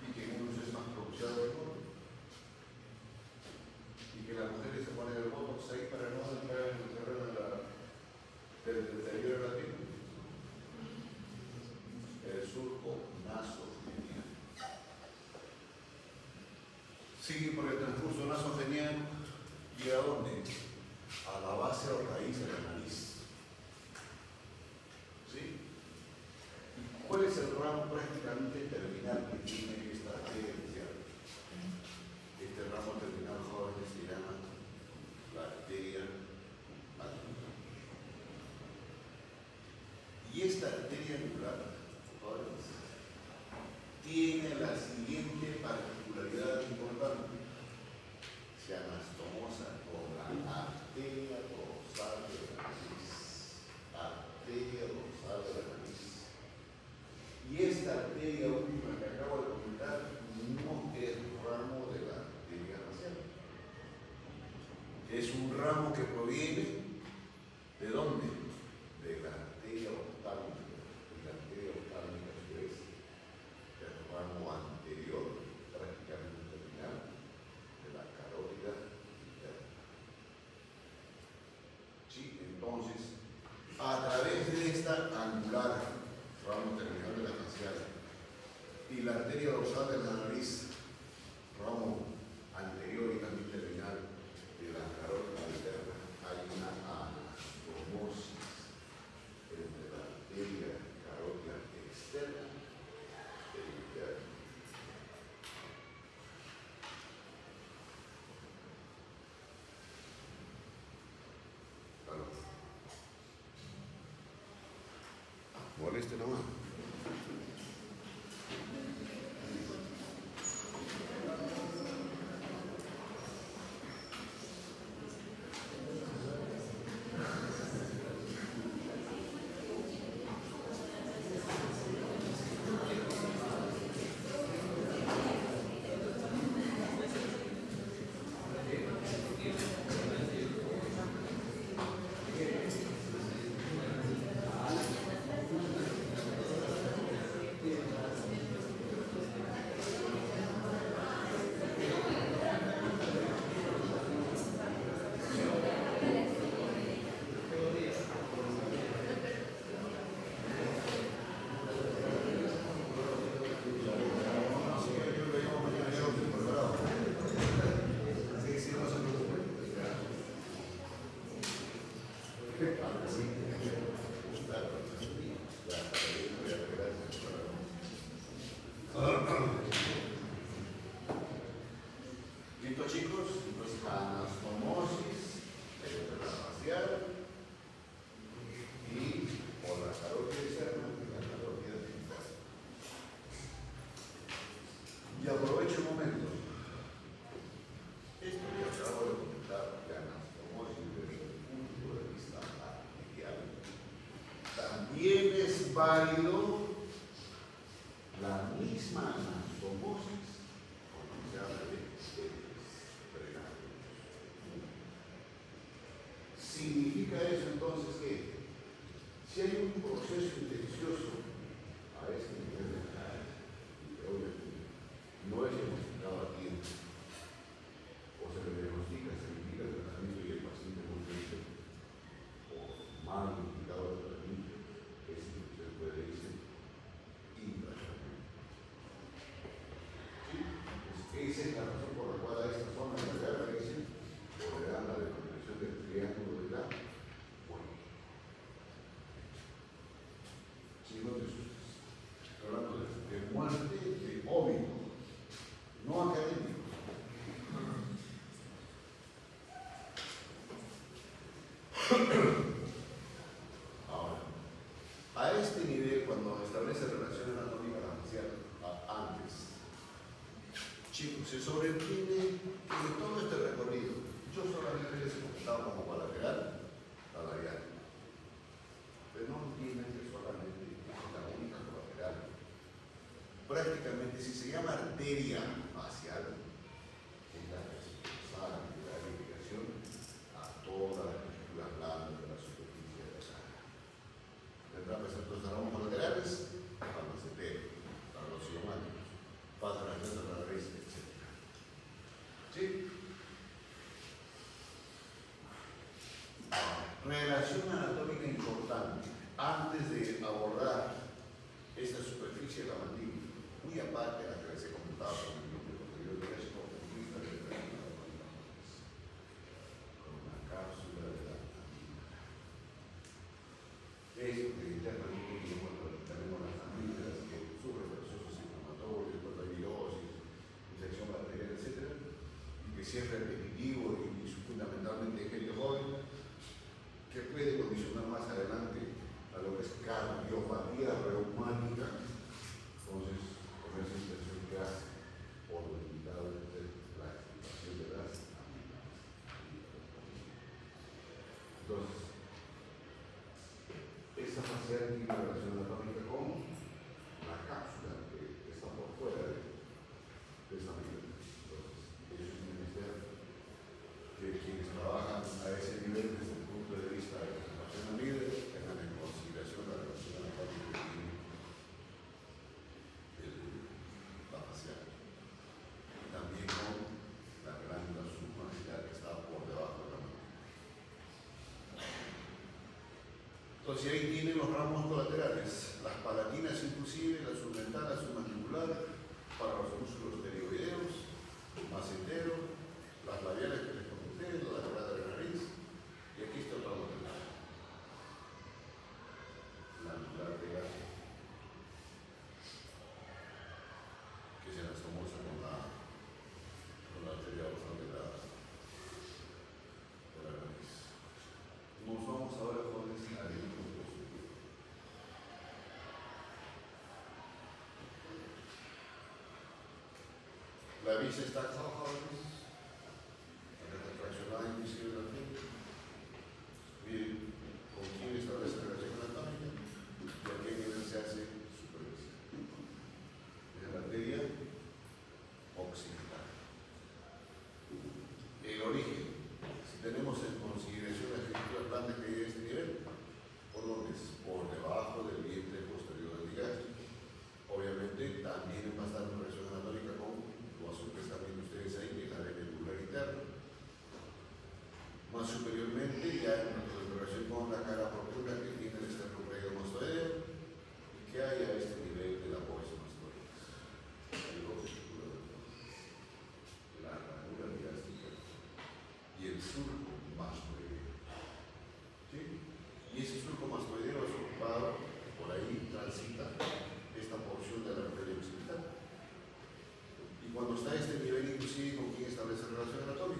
Y que en unos es más pronunciado el otro. Y que las mujeres se ponen el botox ahí para no entrar en el terreno del deterioro latino. El surco nasogeniano. Sigue por el transcurso nasogeniano. ¿Y a dónde? A la base o raíz de la nariz. ¿Sí? ¿Y cuál es el ramo prácticamente terminal que tiene esta arteria facial? Este ramo terminal, jóvenes, se llama la arteria anular. Y esta arteria anular, jóvenes, tiene la siguiente particularidad importante: se anastomosa con la arteria dorsal de la nariz. Arteria dorsal de la nariz. Y esta arteria última que acabo de comentar no es ramo de la arteria facial. Es un ramo que proviene ¿de dónde? De la arteria oftálmica. Y la arteria oftálmica es el ramo anterior, prácticamente terminal, de la carótida interna. ¿Sí? Entonces, a través de esta angular, ramo terminal de la facial, y la arteria dorsal de la nariz, ramo anterior y también terminal de la carótida interna, hay una anastomosis derechos, entonces anastomosis, facial, y por la carótida externa y la carótida interna. Y aprovecho el momento. Esto que acabo de comentar de anastomosis desde el punto de vista arterial también es válido la misma anastomosis cuando se habla de prenatales. ¿Significa eso entonces que si hay un proceso infeccioso a este nivel de la y obviamente no es diagnosticado a tiempo, o se le diagnostica, se le indica el tratamiento y el paciente no tiene o mal indicado el tratamiento, ese usted puede irse intratratamiento. ¿Sí? Esa es la razón por la cual a esta zona de la garra le dicen o le dan la denominación del triángulo de la muerte. Si no te asustes, estoy hablando de muerte, de óbito, no académico. Ahora, a este nivel, cuando establece relación anatómica facial antes, chicos, se sobreentiende que de todo este recorrido, yo solamente les he comentado como colateral la variable, pero no entienden que solamente es la única colateral. Prácticamente, si se llama arteria facial, es la responsable de la irrigación a toda la estructura blanda de la superficie de la cara. Tendrá receptores de ramos colaterales para los etéreos, para los idiomáticos, para las de la raíz, etc. ¿Sí? Relación anatómica importante antes de abordar esta superficie de la mandíbula, muy aparte de la que les he comentado con el núcleo posterior derecho con la cápsula de la mandíbula. Eso que internamente tenemos las mandíbulas que sufren procesos inflamatorios, cuando hay virosis, infección bacteriana, etc. Y que si es repetitivo y fundamentalmente en gente joven, que puede condicionar más adelante a lo que es cardiopatía reumática, entonces con esa infección que hace por debilidad de la activación de las aminas. Entonces, esa facial tiene una relación anatómica con la cápsula que está por fuera de esa amígdala. Entonces, eso es menester que quienes trabajan a ese nivel desde el punto de vista de la relación amígdala tengan en consideración la relación anatómica que tiene la facial. También con la glándula submaxilar que está por debajo de la mandíbula. Entonces ahí tienen los ramos colaterales, las palatinas inclusive, la submental, la submandibular, para los músculos pterioideos, macetero, las labiales que les comenté, la lateral de la nariz, y aquí está otra lateral. La lateral de la que se anastomosa con la arteria dorsal de la nariz. Nos vamos ahora con el diagnóstico positivo. La vista está retraccionada inclusive la frente. Miren con quién establece relación anatómica y a qué nivel se hace supervisión. Es la arteria occipital. El origen, si tenemos en consideración la estructura blanda que hay a este nivel, ¿por dónde es? Por debajo del vientre posterior del ligamen. Obviamente también va a estar en relación anatómica con lo azul que están viendo ustedes ahí, que es la del medular interno. Más superiormente ya en relación con la cara profunda que tiene el esternocleidomastoideo y que hay a este nivel de la poesomastoides. La ranura diástica y el surco mastoideo. ¿Sí? Y ese surco mastoideo es ocupado, por ahí transita esta porción de la arteria occipital. Y cuando está a este nivel, inclusive con quién establece relación anatómica,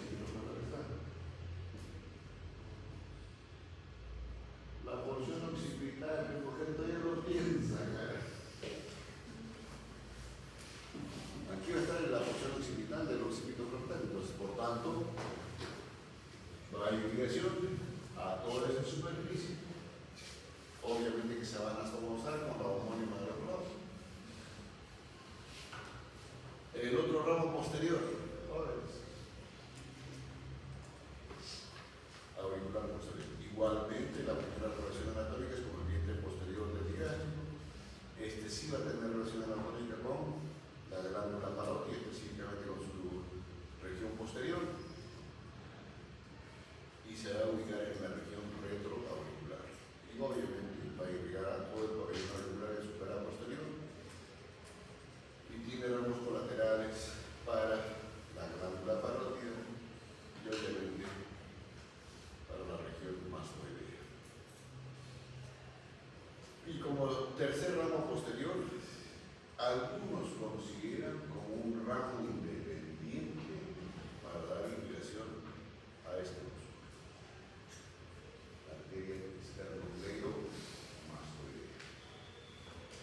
centímetros transversales. La porción occipital, el objeto ya lo piensa, cara. Aquí va a estar la porción occipital del occipito frontal, entonces, por tanto, radiofijación a toda esa superficie. Obviamente que se van a somozar con la homónima del otro lado. El otro ramo posterior, auricular posterior. Igualmente, la primera relación anatómica es con el vientre posterior del digástrico. Este sí va a tener relación anatómica con la glándula parótida, específicamente con su región posterior, y se va a ubicar en la región retroauricular. Y obviamente va a irrigar a todo el pabellón auricular y superior posterior. Y tiene ramos colaterales para la glándula parótida y obviamente para la región mastoidea. Y como tercer ramo posterior, algunos consideran como un ramo independiente para dar irrigación a este músculo. La arteria externo-mastoidea.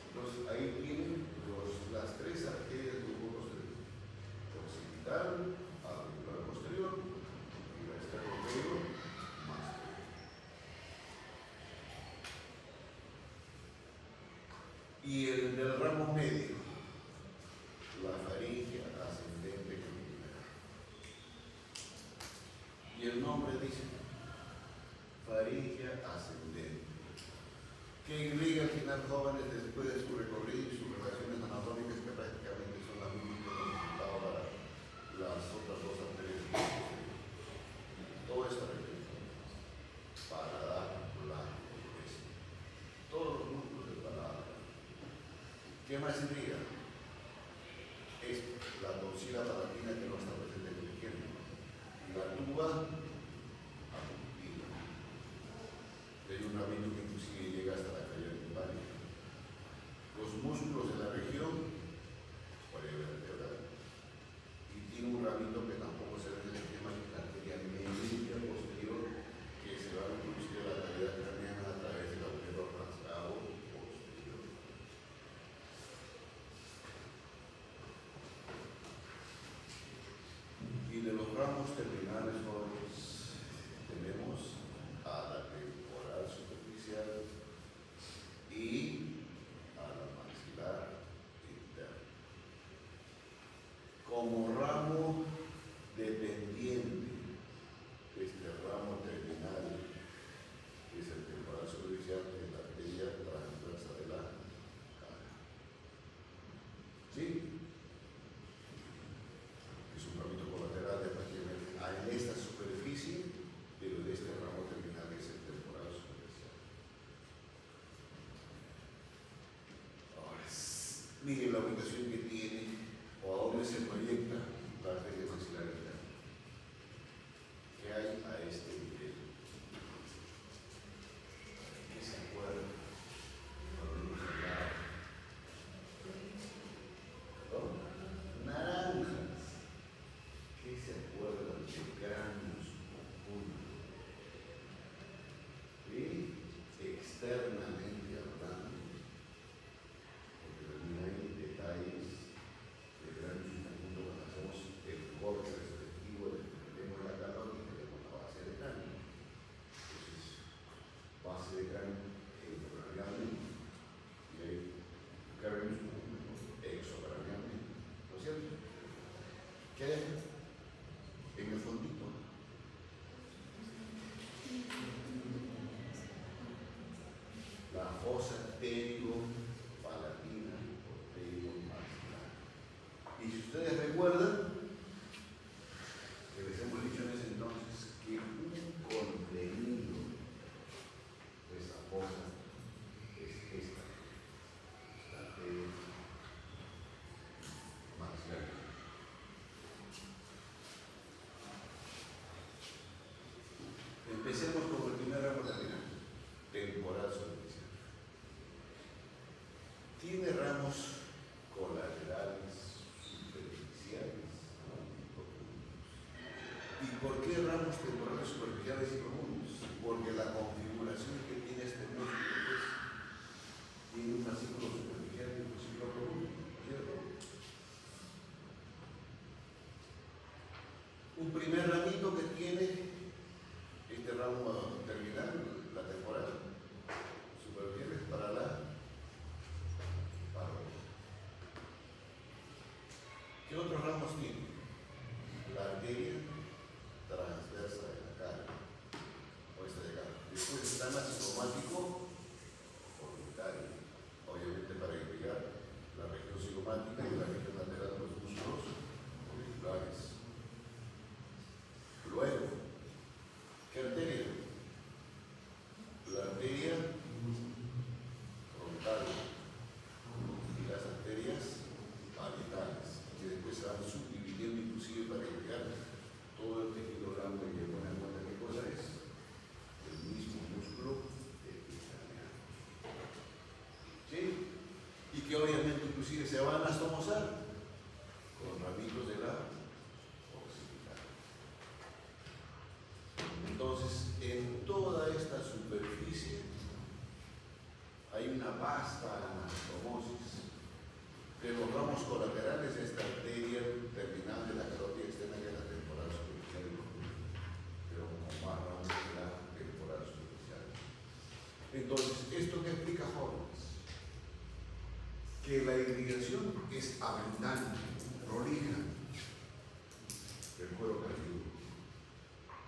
Entonces ahí tienen las tres arterias del grupo posterior: occipital, auricular posterior y la externo-mastoidea. Y el del ramo medio, la faringe ascendente crupinar. Y el nombre dice faringe ascendente, que irriga al final, jóvenes, después de su recorrido y sus relaciones anatómicas, que prácticamente son las mismas que hemos comentado para las otras dos arterias. Toda esta región, paladar, blanco, todos los músculos del paladar. ¿Qué más irriga? Es la toxina palatina, que no está presente en el izquierdo, y la tuba acutina. Hay un ramito que inclusive llega hasta la caída timpánica. Los músculos de la región vertebral, y tiene un ramito que tampoco se ve en el esquema, que es la arteria media posterior, que se va a introducir a la cavidad craneana a través del agujero rasgado posterior. Y de los ramos terminales, jóvenes, tenemos a la temporal superficial y a la maxilar interna. Como ramo dependiente de este ramo terminal, que es el temporal superficial, de la arteria transversa de la cara. ¿Sí? Es un ramito colateral de prácticamente en esta superficie, pero de este ramo terminal, que es el temporal superficial. Ahora, miren la ubicación que tiene, o a dónde se proyecta la arteria maxilar interna. ¿Qué hay a este nivel? ¿Qué se acuerda? Cuando hemos hablado. ¿No? Naranjas. ¿Qué se acuerdan de Granus oculto? ¿Sí? Externamente hablando, porque también hay detalles ¿Por qué ramos temporales superficiales y profundos? Porque la configuración que tiene este músculo pues, tiene un fascículo superficial y un fascículo profundo, ¿cierto? Un primer ramito que tiene este ramo terminal, la temporal superficial es para la parótida. ¿Qué otros ramos tiene? La arteria transversa de la cara, o esta de acá. Después está el cigomático voluntario, obviamente para irrigar la región cigomática y la región lateral de los músculos auriculares. Luego, ¿qué arteria? La arteria frontal y las arterias parietales, que después se van subdividiendo inclusive para irrigar todo el tejido blando y que ponen en cuenta qué cosa es el mismo músculo epicraniano. ¿Sí? Y que obviamente inclusive se van a estomosar con ramitos de la occipital. Entonces, en toda esta superficie hay una vasta anastomosis de los ramos colaterales de esta arteria terminal de la carótida externa y de la temporal superficial, pero como más ramos de la temporal superficial. Entonces, ¿esto qué explica, jóvenes? Que la irrigación es abundante, prolija del cuero cabelludo.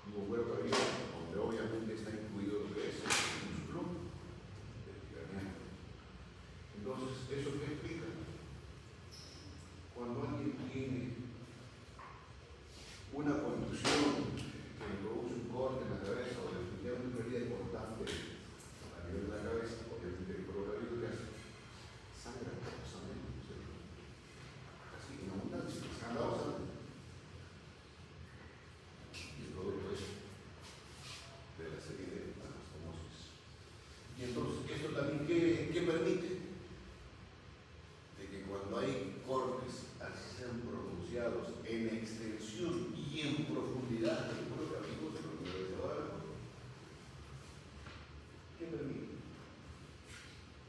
Digo cuero cabelludo, donde obviamente está incluido lo que es el músculo epicraniano. Entonces, ¿eso qué explica? Cuando alguien tiene una contusión que produce un corte en la cabeza o definitivamente una herida importante a nivel de la cabeza, obviamente el cuero cabelludo que hace sangra profusamente, así en abundancia, escandalosamente. Y el producto es de la serie de anastomosis. Y entonces, ¿esto también qué permite? De que cuando hay cortes, así sean pronunciados en extensión y en profundidad del cuero cabelludo, se lo que se va a dar, ¿qué permite?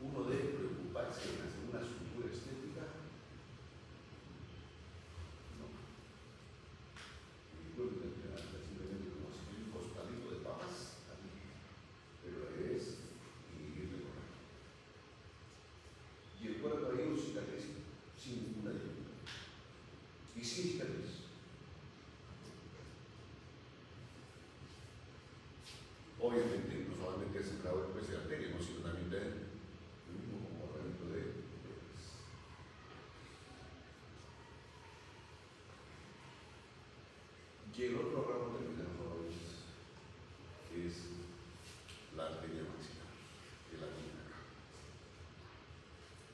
Uno debe preocuparse en hacer una sutura estética. No. Y puede tener simplemente como si fuera un costalito de papas, pero la idea es inhibirle con él. Y el cuero cabelludo cicatriza sin ninguna dificultad. Y sin cicatriz. Obviamente, no solamente es el grado de especie de arteria, no, sino también de lo mismo como ranito de y el otro ramo terminal es la arteria maxilar, que la tiene acá,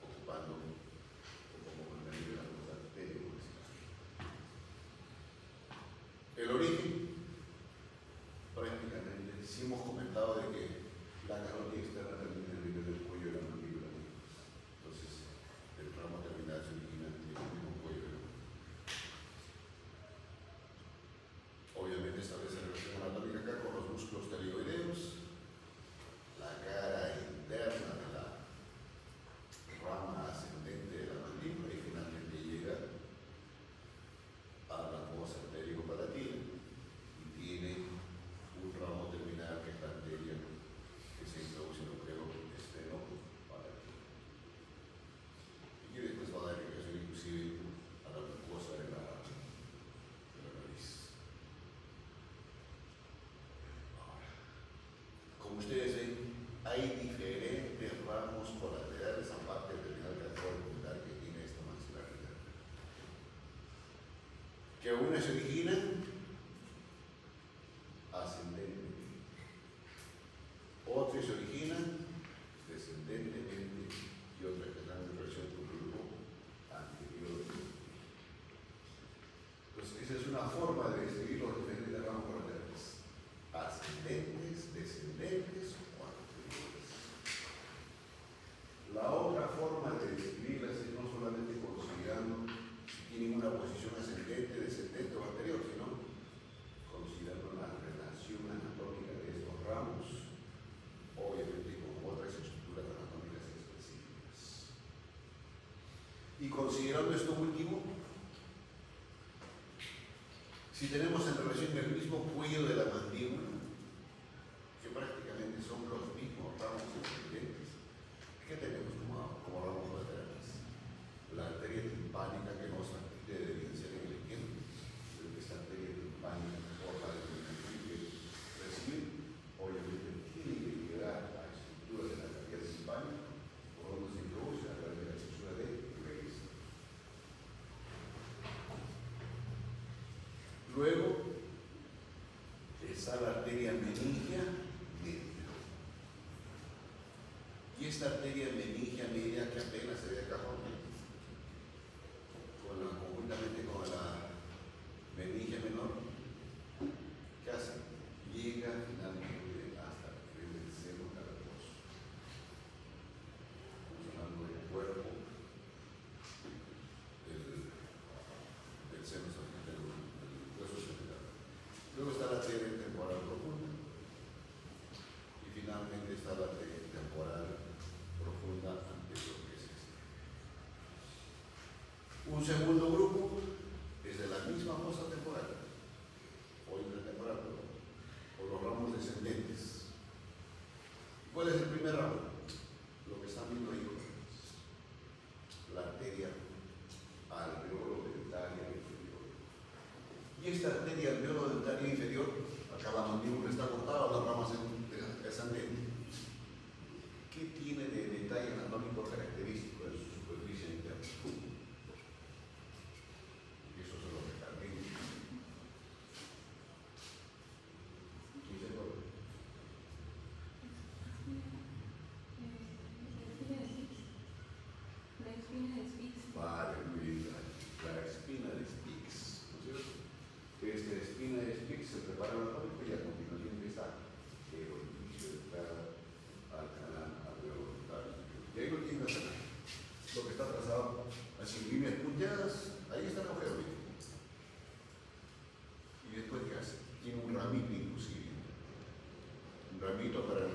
ocupando como el medio de la arteria maxilar. El origen, prácticamente, sí hemos comentado de que la carótida externa termina en el nivel del cuello de la mandíbula. Entonces, el ramo terminal se origina en el mismo cuello de la mandíbula. Obviamente establece relación anatómica acá con los músculos pterigoideos, la cara interna de la rama ascendente de la mandíbula y finalmente llega a la fosa arteriopalatina y tiene un ramo terminal que es la arteria que se introduce en el nucleo esternopalatina y que después va a dar irrigación inclusive a la mucosa de la nariz. Ahora, como ustedes ven, hay diferentes ramos colaterales aparte del terminal categoría que tiene esta maxilaridad, que unas se originan ascendentemente, otras se originan descendentemente y otras que están en relación con el grupo anterior. Entonces, esa es una forma de describir los diferentes ramos colaterales: ascendentes, descendentes o anteriores. La otra forma de describirlas es no solamente considerando si tienen una posición ascendente, descendente o anterior, sino considerando Considerando esto último, si tenemos en relación el mismo cuello de la mandíbula, que prácticamente son los mismos ramos existentes, ¿qué tenemos como ramos laterales? La arteria timpánica que nos debe evidenciar en el ejemplo, esta arteria timpánica por la que recibe, obviamente tiene que llegar a la estructura de la arteria timpánica, por donde se introduce a través de la estructura de Reis. Luego está la arteria meningia media. Y esta arteria meningia media que apenas se ve acá, conjuntamente con la meningia menor, ¿qué hace? Llega finalmente hasta el nivel del seno cavernoso. Estamos hablando del cuerpo, del seno del hueso central. Luego está la arteria temporal profunda. Y finalmente está la arteria temporal profunda anterior, que es esta. Un segundo grupo es de la misma fosa temporal, o intertemporal, o los ramos descendentes. ¿Cuál es el primer ramo? Lo que están viendo ahí, la arteria alveolo-dentaria inferior. Y esta arteria alveolo-dentaria inferior, acá la mandíbula está cortada, las ramas descendentes. ¿Qué tiene de detalle anatómico característico de su superficie interna? Eso se lo recargué. ¿Quién se acuerda? Vale, muy bien. La espina de Spix, ¿no es cierto? Esta espina de Spix se prepara anatómico y a continuación está el orificio de entrada al canal alveolo-dentario. Y ahí lo tiene lo que está trazado así, líneas punteadas, ahí está el agujero. Y después, ¿qué hace? Tiene un ramito inclusive. Un ramito para el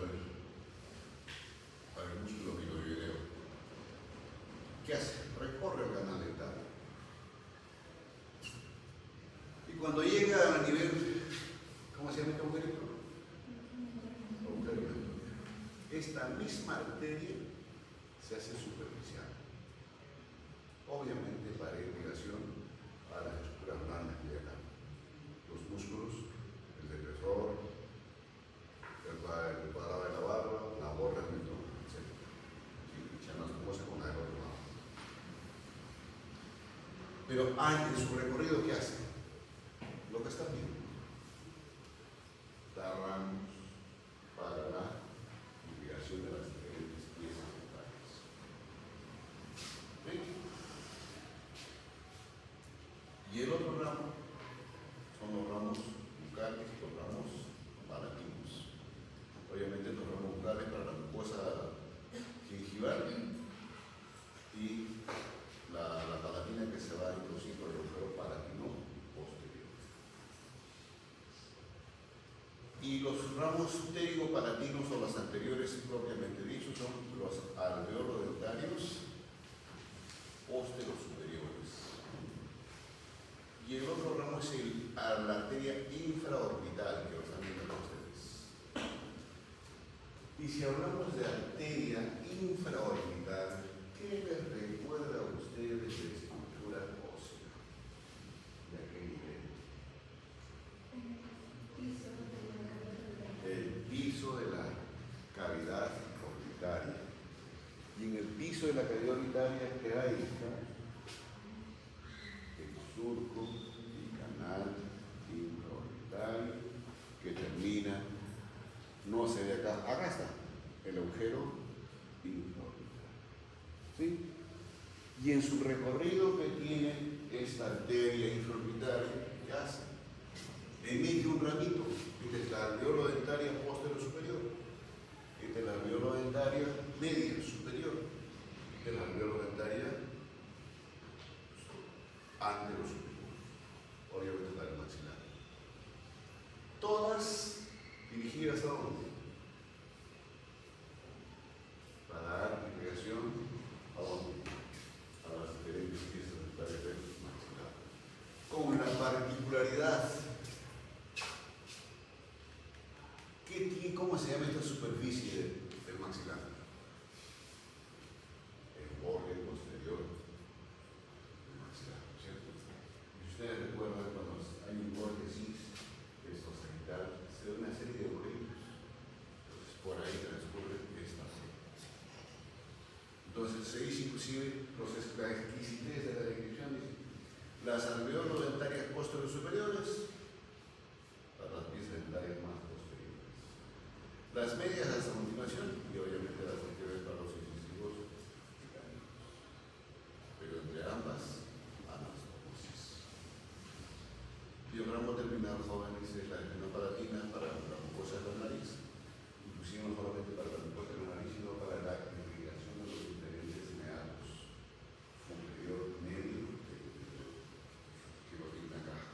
músculo miloideo. ¿Qué hace? Recorre el canal dentario. Y cuando llega a nivel, ¿cómo se llama este agujerito? Esta misma arteria se hace superficial. Obviamente para irrigación a las estructuras blandas que hay acá. Los músculos, el depresor, el cuadrado de la barba, la borra, el mentón, etc. Y ya no se conoce con la del otro lado. Pero en su recorrido, ¿qué hace? Lo que están viendo. Da ramos para la irrigación de las diferentes piezas dentales. ¿Sí? Y el otro ramo son los ramos bucales y los ramos palatinos. Obviamente los ramos bucales para la mucosa gingival y la palatina que se va a introducir por el agujero palatino posterior. Y los ramos pterigo-palatinos o las anteriores propiamente dichos son los alveolo-dentarios posterior-superiores. Y el otro ramo es la arteria infraorbital, que lo están viendo ustedes. Y si hablamos de arteria infraorbital, ¿qué les recuerda a ustedes de estructura ósea? ¿De qué nivel? El piso de la cavidad orbitaria. Y en el piso de la cavidad orbitaria, ¿qué hay? El surco y canal infraorbitario que termina, no se ve acá, acá está, el agujero infraorbital. ¿Sí? Y en su recorrido que tiene esta arteria infraorbitaria, ¿qué hace? Emite un ramito. Esta es la alveolo-dentaria posterior superior. Esta es la alveolo-dentaria media superior. Esta es la alveolo-dentaria antero superior. Obviamente la del maxilar. Todas dirigidas a dónde? Para dar irrigación a dónde? A las diferentes piezas ¿Cómo se llama esta superficie del maxilar? El borde posterior del maxilar, ¿cierto? Y ustedes recuerdan cuando hay un vórtice sagittal, se da una serie de agujeritos. Entonces, por ahí transcurre esta zona. Entonces, se dice inclusive, la exquisitez de la descripción dice, las alveolos dentarias posteriores superiores para las piezas dentarias más posteriores. Las medias hasta continuación y obviamente las anteriores para los incisivos mecánicos. Pero entre ambas, anastomosis. Y logramos terminar, jóvenes, es la espinopalatina para la mucosa de la nariz, inclusive no solamente para la mucosa de la nariz, sino para la irrigación de los diferentes meatos, superior, medio, que lo tiene acá.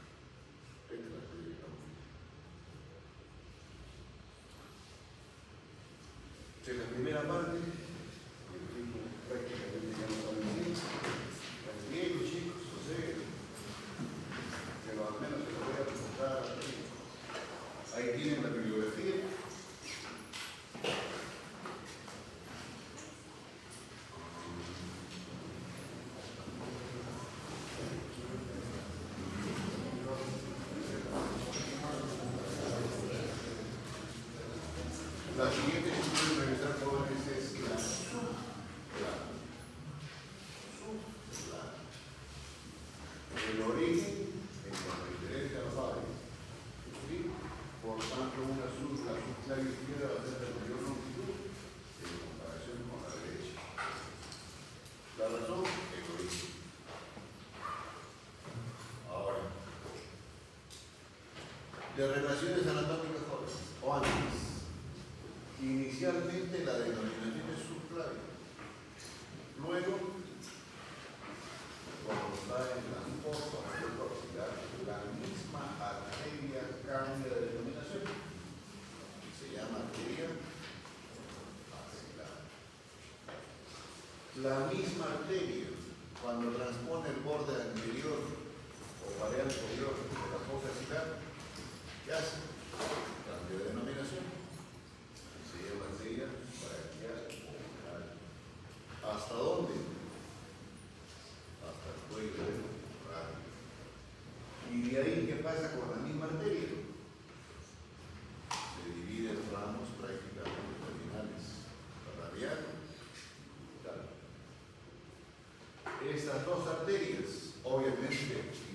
Esta es la que estamos viendo. En la primera parte, el tiempo prácticamente ya no saben bien. Tranquilos, chicos, no sé. Pero al menos se lo voy a presentar. Ahí tienen la bibliografía. La siguiente que pueden revisar, jóvenes, es la subclave. Subclave. El origen en cuanto a diferencia a los padres. ¿Sí? Por tanto, la subclave izquierda va a ser de mayor longitud en comparación con la derecha. La razón, el origen. Ahora, de relaciones anatómicas jóvenes, o antes. Inicialmente la denominación es subclavia. Luego, cuando está en transporte a mayor velocidad, la misma arteria cambia de denominación. Se llama arteria axilar. La misma arteria, cuando transpone el borde anterior o pareal superior de la fosa axilar, ¿qué hace? Cambia de denominación. Se llama arteria braquial focal. ¿Hasta dónde? Hasta el cuello del radio. Y de ahí, ¿qué pasa con la misma arteria? Se divide en ramos prácticamente terminales, la radial y tal. Estas dos arterias, obviamente,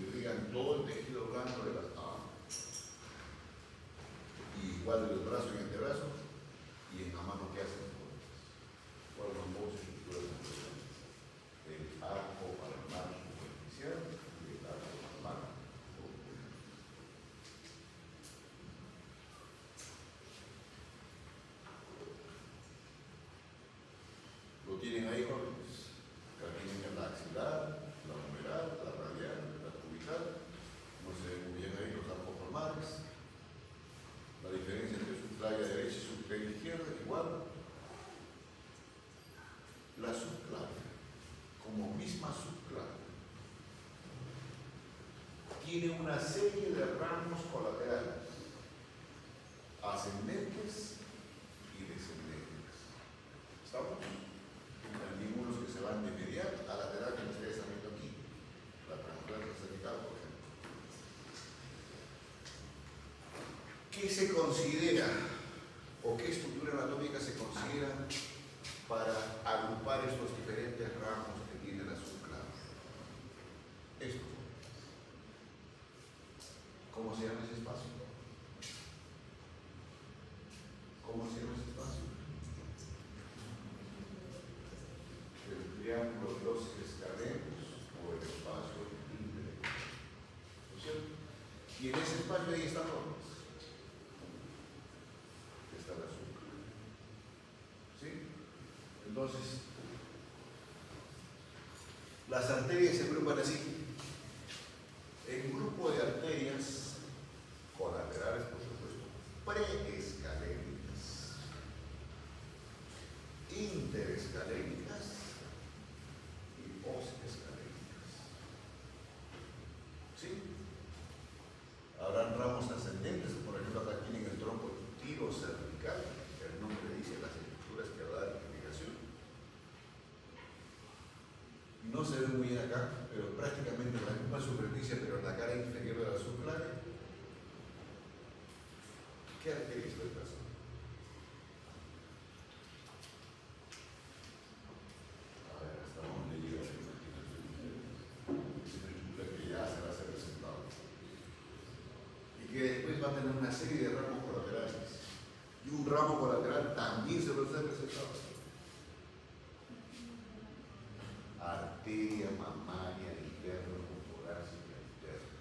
irrigan todo el tejido blanco de las A, y igual del brazo y antebrazo. Y en la mano, ¿qué hacen? ¿Cuáles son dos estructuras importantes? El arco palmar superficial y el arco palmar superior. Lo tienen ahí, jóvenes. Acá tienen la axilar, la humeral, la radial, la cubital. No se ven muy bien ahí los arcos palmares. La diferencia entre subclavia derecha y subclavia izquierda es igual. La subclavia, como misma subclavia, tiene una serie de ramos colaterales, ascendentes y descendentes. ¿Estamos? Entendimos los que se van de medial a lateral, como ustedes están viendo aquí. La transversal cervical, por ejemplo. ¿Qué se considera o qué estructura anatómica se considera para agrupar estos diferentes ramos que tiene la subclavia? Esto. ¿Cómo se llama ese espacio? ¿Cómo se llama ese espacio? El triángulo de los escalenos o el espacio íntegro. ¿No es cierto? Y en ese espacio ahí están los. Está la subclavia. ¿Sí? Entonces, las arterias se agrupan así. En grupo de arterias colaterales, por supuesto, preescalénicas, interescalénicas y posescalénicas. ¿Sí? Habrán ramos ascendentes, por ejemplo, acá tienen el tronco tirocervical. ve muy bien acá, pero prácticamente la misma superficie, pero en la cara inferior de la subclavia. ¿Qué arteria estoy trazando? A ver, hasta dónde llega la imaginación. Que ya se va a ser presentado. Y que después va a tener una serie de ramos colaterales. Y un ramo colateral también se va a ser presentado. Arteria mamaria interno-torácica interna.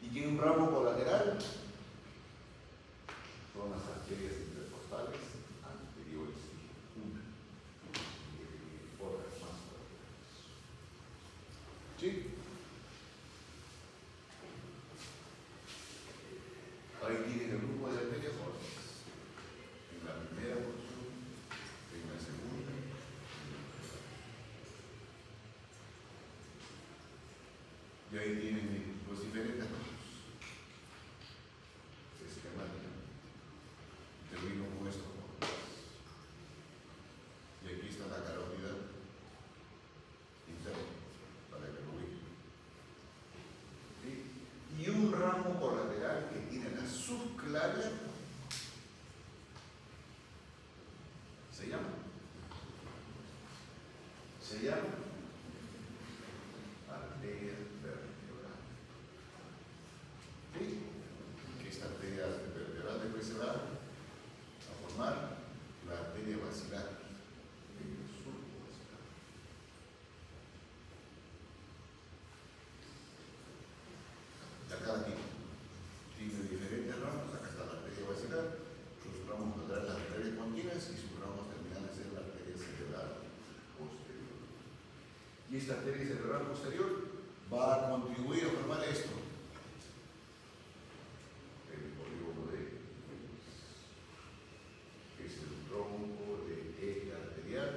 Y que un ramo colateral son las arterias intercostales anteriores, una y otras más colaterales. ¿Sí? Ahí tienen el grupo de arterias colaterales. En la primera porción, en la segunda. Y ahí tienen los diferentes ramos. Esquemática. Termino con esto. Y aquí está la carótida interna, para que lo ubiquen. ¿Sí? Y un ramo colateral que tiene la subclavia se llama arteria vertebral. ¿Sí? Que esta arteria vertebral después se va a formar la arteria basilar en el surco basilar. Y acá tiene diferentes ramos. Acá está la arteria basilar, sus ramos laterales, las arterias continuas, y sus ramos terminales en la arteria cerebral posterior. Y esta arteria cerebral posterior va a contribuir a formar esto. El polígono de Willis, que es el tronco de eje arterial,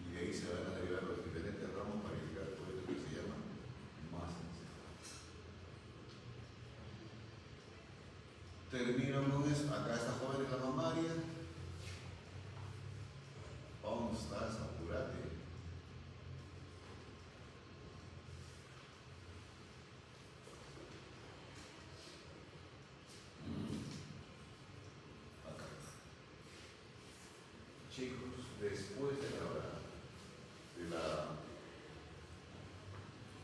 y de ahí se van a derivar los diferentes ramos para llegar por esto que se llama masa encefálica. Termino con eso. Acá está joven en la mamaria. ¿Dónde estás? Apúrate. Acá. Chicos, después de la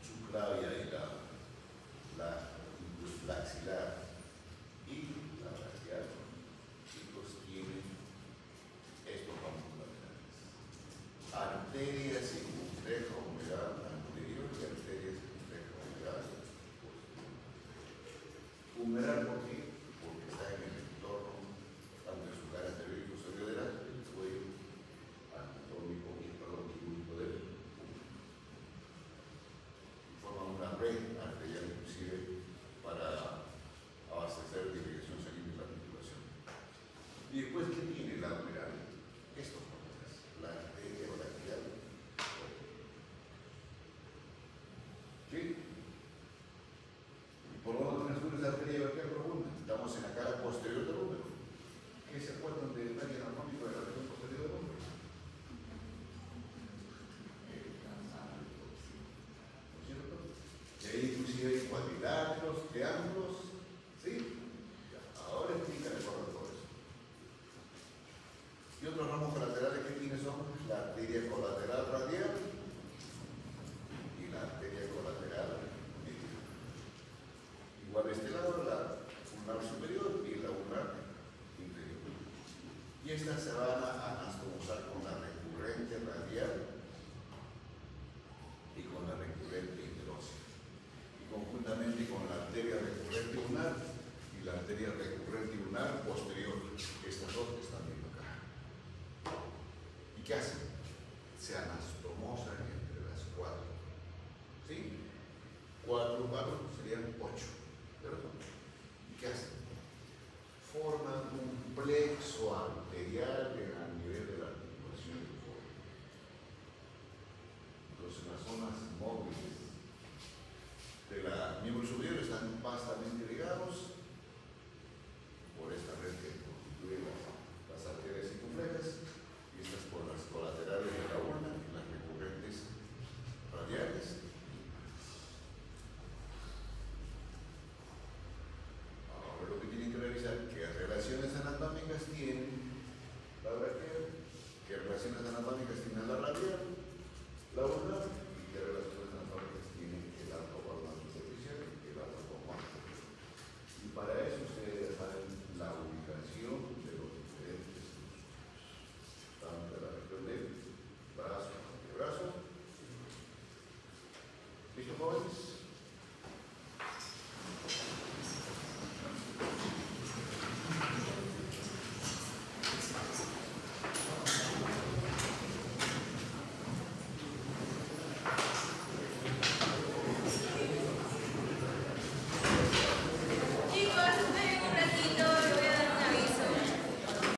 subclavia y la axilar y la brachial, chicos, tienen estos ramos laterales. Arteria circunfleja humeral anterior y arteria circunfleja humeral posterior. Humeral, ¿por qué? Porque está en el entorno tanto de su cara anterior y posterior del cuello anatómico y quirúrgico del pulmón. Forman una red arterial inclusive para abastecer de irrigación sanguínea y la articulación. Y después, ¿qué tiene la humeral? Estos nombres, la arteria brachial. ¿Sí? ¿Y por dónde transcurre la arteria brachial profunda? Estamos en la cara posterior del húmero. ¿Qué se acuerdan del daño anatómico de la región posterior del húmero? El canal toxino. ¿No es cierto? Y ahí inclusive hay cuadriláteros, triángulos. ¿Sí? Ya. Ahora explícale por todo eso. Y otros ramos colaterales que tiene son la arteria colateral radial y la arteria colateral medial. Igual de este lado, la ulnar superior y la ulnar inferior. Y estas se van a anastomosar con la recurrente radial y con la recurrente interósea. Y conjuntamente con la arteria recurrente ulnar y la arteria recurrente ulnar posterior. Estas dos están bien acá. ¿Y qué hacen? Se anastomosan entre las cuatro. ¿Sí? 4 serían 8. ¿Cierto? ¿Y qué hacen? Forman un plexo arterial a nivel de la articulación del cuerpo. Entonces, las zonas móviles de la miembro superior están vastamente ligados por esta red que constituye las arterias circunflejas, y estas por las colaterales de la ulna y las recurrentes radiales. relaciones anatómicas tienen la braquial, qué relaciones anatómicas tiene la radial, la ulnar.